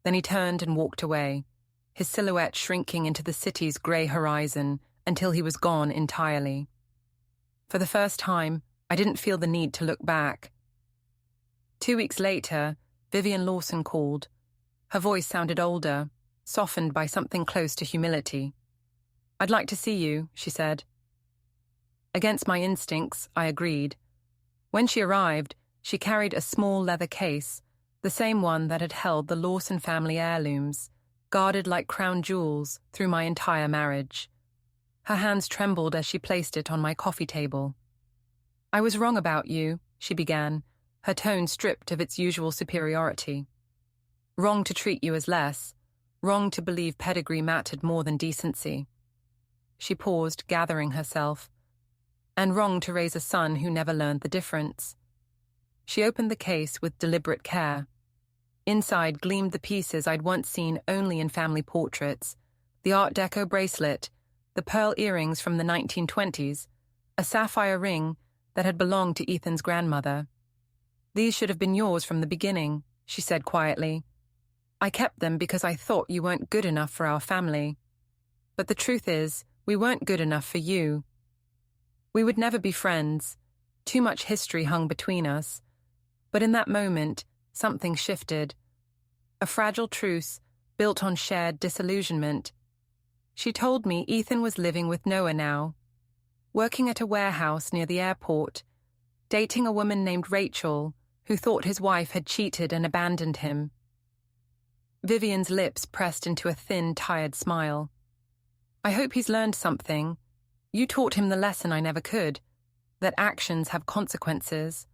Then he turned and walked away, his silhouette shrinking into the city's grey horizon until he was gone entirely. For the first time, I didn't feel the need to look back. 2 weeks later, Vivian Lawson called. Her voice sounded older, softened by something close to humility. I'd like to see you, she said. Against my instincts, I agreed. When she arrived, she carried a small leather case, the same one that had held the Lawson family heirlooms, guarded like crown jewels through my entire marriage. Her hands trembled as she placed it on my coffee table. "I was wrong about you," she began, her tone stripped of its usual superiority. "Wrong to treat you as less, wrong to believe pedigree mattered more than decency." She paused, gathering herself. "And wrong to raise a son who never learned the difference." She opened the case with deliberate care. Inside gleamed the pieces I'd once seen only in family portraits, the Art Deco bracelet, the pearl earrings from the 1920s, a sapphire ring that had belonged to Ethan's grandmother. "These should have been yours from the beginning," she said quietly. "I kept them because I thought you weren't good enough for our family. But the truth is, we weren't good enough for you. We would never be friends. Too much history hung between us. But in that moment, something shifted. A fragile truce built on shared disillusionment. She told me Ethan was living with Noah now, working at a warehouse near the airport, dating a woman named Rachel, who thought his wife had cheated and abandoned him. Vivian's lips pressed into a thin, tired smile. "I hope he's learned something. You taught him the lesson I never could, that actions have consequences."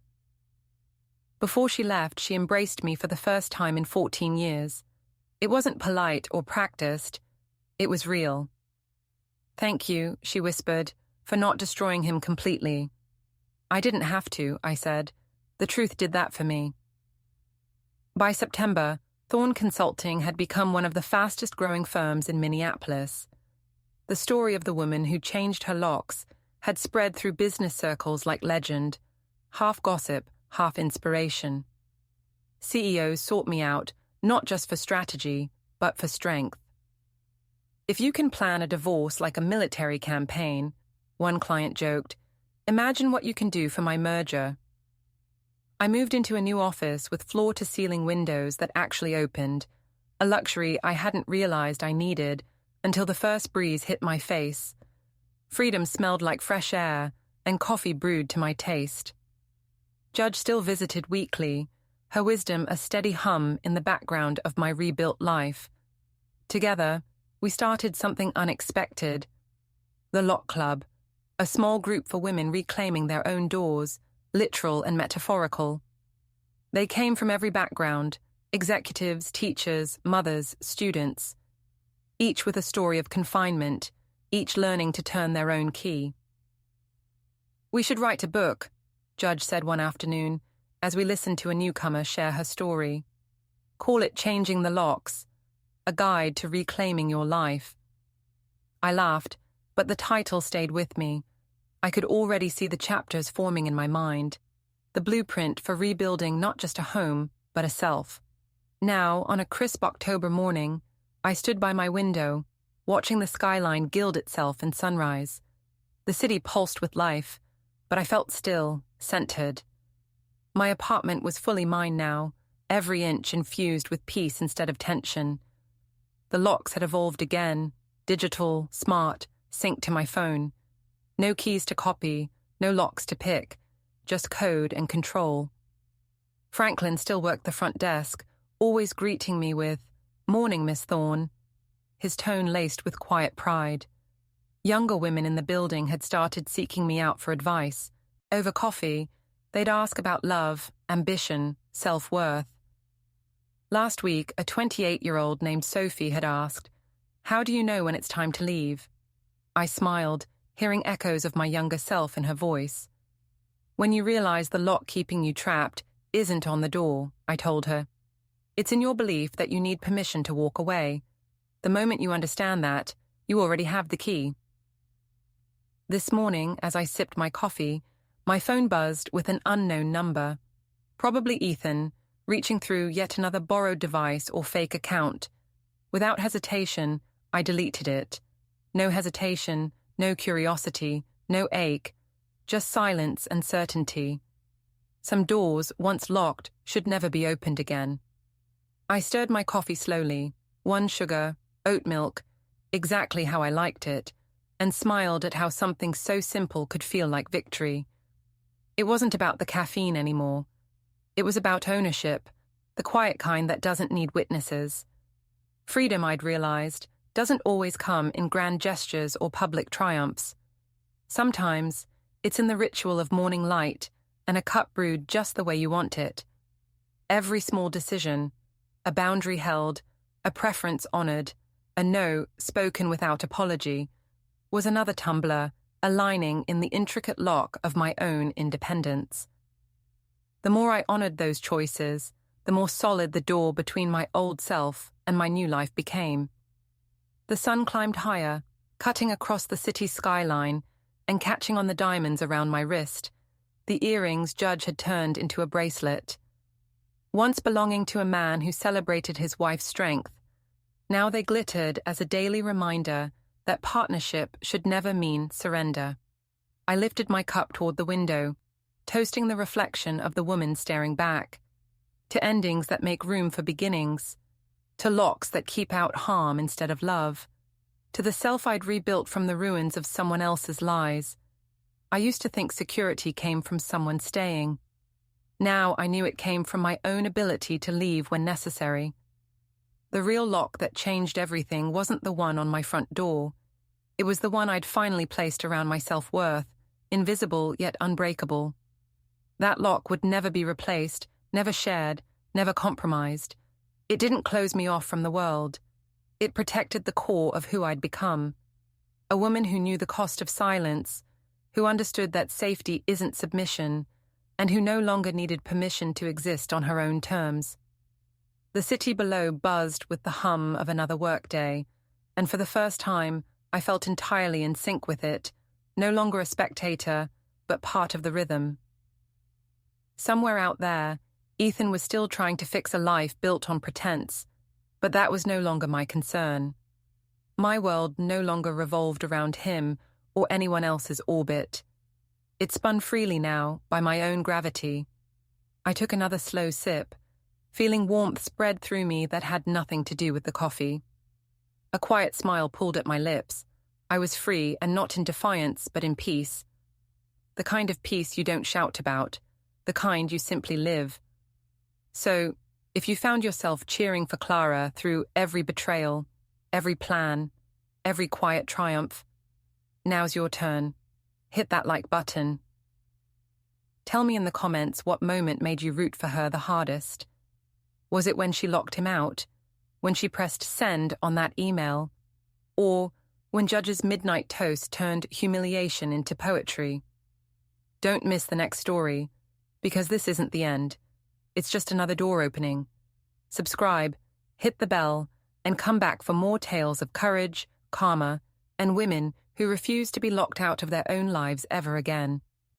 Before she left, she embraced me for the first time in 14 years. It wasn't polite or practiced. It was real. "Thank you," she whispered, "for not destroying him completely." "I didn't have to," I said. "The truth did that for me." By September, Thorne Consulting had become one of the fastest-growing firms in Minneapolis. The story of the woman who changed her locks had spread through business circles like legend, half gossip, half inspiration. CEOs sought me out, not just for strategy, but for strength. "If you can plan a divorce like a military campaign," one client joked, "imagine what you can do for my merger." I moved into a new office with floor-to-ceiling windows that actually opened, a luxury I hadn't realized I needed until the first breeze hit my face. Freedom smelled like fresh air, and coffee brewed to my taste. Judge still visited weekly, her wisdom a steady hum in the background of my rebuilt life. Together, we started something unexpected. The Lock Club, a small group for women reclaiming their own doors, literal and metaphorical. They came from every background, executives, teachers, mothers, students, each with a story of confinement, each learning to turn their own key. "We should write a book," Judge said one afternoon, as we listened to a newcomer share her story. "Call it Changing the Locks, a guide to reclaiming your life." I laughed, but the title stayed with me. I could already see the chapters forming in my mind, the blueprint for rebuilding not just a home, but a self. Now, on a crisp October morning, I stood by my window, watching the skyline gild itself in sunrise. The city pulsed with life, but I felt still, centered. My apartment was fully mine now, every inch infused with peace instead of tension. The locks had evolved again, digital, smart, synced to my phone. No keys to copy, no locks to pick, just code and control. Franklin still worked the front desk, always greeting me with, "Morning, Miss Thorne," his tone laced with quiet pride. Younger women in the building had started seeking me out for advice. Over coffee, they'd ask about love, ambition, self-worth. Last week, a 28-year-old named Sophie had asked, "How do you know when it's time to leave?" I smiled, hearing echoes of my younger self in her voice. "When you realize the lock keeping you trapped isn't on the door," I told her. "It's in your belief that you need permission to walk away. The moment you understand that, you already have the key." This morning, as I sipped my coffee, my phone buzzed with an unknown number. Probably Ethan, reaching through yet another borrowed device or fake account. Without hesitation, I deleted it. No hesitation, no curiosity, no ache, just silence and certainty. Some doors, once locked, should never be opened again. I stirred my coffee slowly, 1 sugar, oat milk, exactly how I liked it, and smiled at how something so simple could feel like victory. It wasn't about the caffeine anymore. It was about ownership, the quiet kind that doesn't need witnesses. Freedom, I'd realized, doesn't always come in grand gestures or public triumphs. Sometimes, it's in the ritual of morning light and a cup brewed just the way you want it. Every small decision, a boundary held, a preference honored, a no spoken without apology, was another tumbler aligning in the intricate lock of my own independence. The more I honored those choices, the more solid the door between my old self and my new life became. The sun climbed higher, cutting across the city's skyline and catching on the diamonds around my wrist, the earrings Judge had turned into a bracelet. Once belonging to a man who celebrated his wife's strength, now they glittered as a daily reminder that partnership should never mean surrender. I lifted my cup toward the window, toasting the reflection of the woman staring back, to endings that make room for beginnings, to locks that keep out harm instead of love, to the self I'd rebuilt from the ruins of someone else's lies. I used to think security came from someone staying. Now I knew it came from my own ability to leave when necessary. The real lock that changed everything wasn't the one on my front door. It was the one I'd finally placed around my self-worth, invisible yet unbreakable. That lock would never be replaced, never shared, never compromised. It didn't close me off from the world. It protected the core of who I'd become. A woman who knew the cost of silence, who understood that safety isn't submission, and who no longer needed permission to exist on her own terms. The city below buzzed with the hum of another workday, and for the first time, I felt entirely in sync with it, no longer a spectator, but part of the rhythm. Somewhere out there, Ethan was still trying to fix a life built on pretense, but that was no longer my concern. My world no longer revolved around him or anyone else's orbit. It spun freely now, by my own gravity. I took another slow sip, feeling warmth spread through me that had nothing to do with the coffee. A quiet smile pulled at my lips. I was free, and not in defiance, but in peace. The kind of peace you don't shout about, the kind you simply live. So, if you found yourself cheering for Clara through every betrayal, every plan, every quiet triumph, now's your turn. Hit that like button. Tell me in the comments what moment made you root for her the hardest. Was it when she locked him out? When she pressed send on that email? Or when Judge's midnight toast turned humiliation into poetry? Don't miss the next story, because this isn't the end. It's just another door opening. Subscribe, hit the bell, and come back for more tales of courage, karma, and women who refuse to be locked out of their own lives ever again.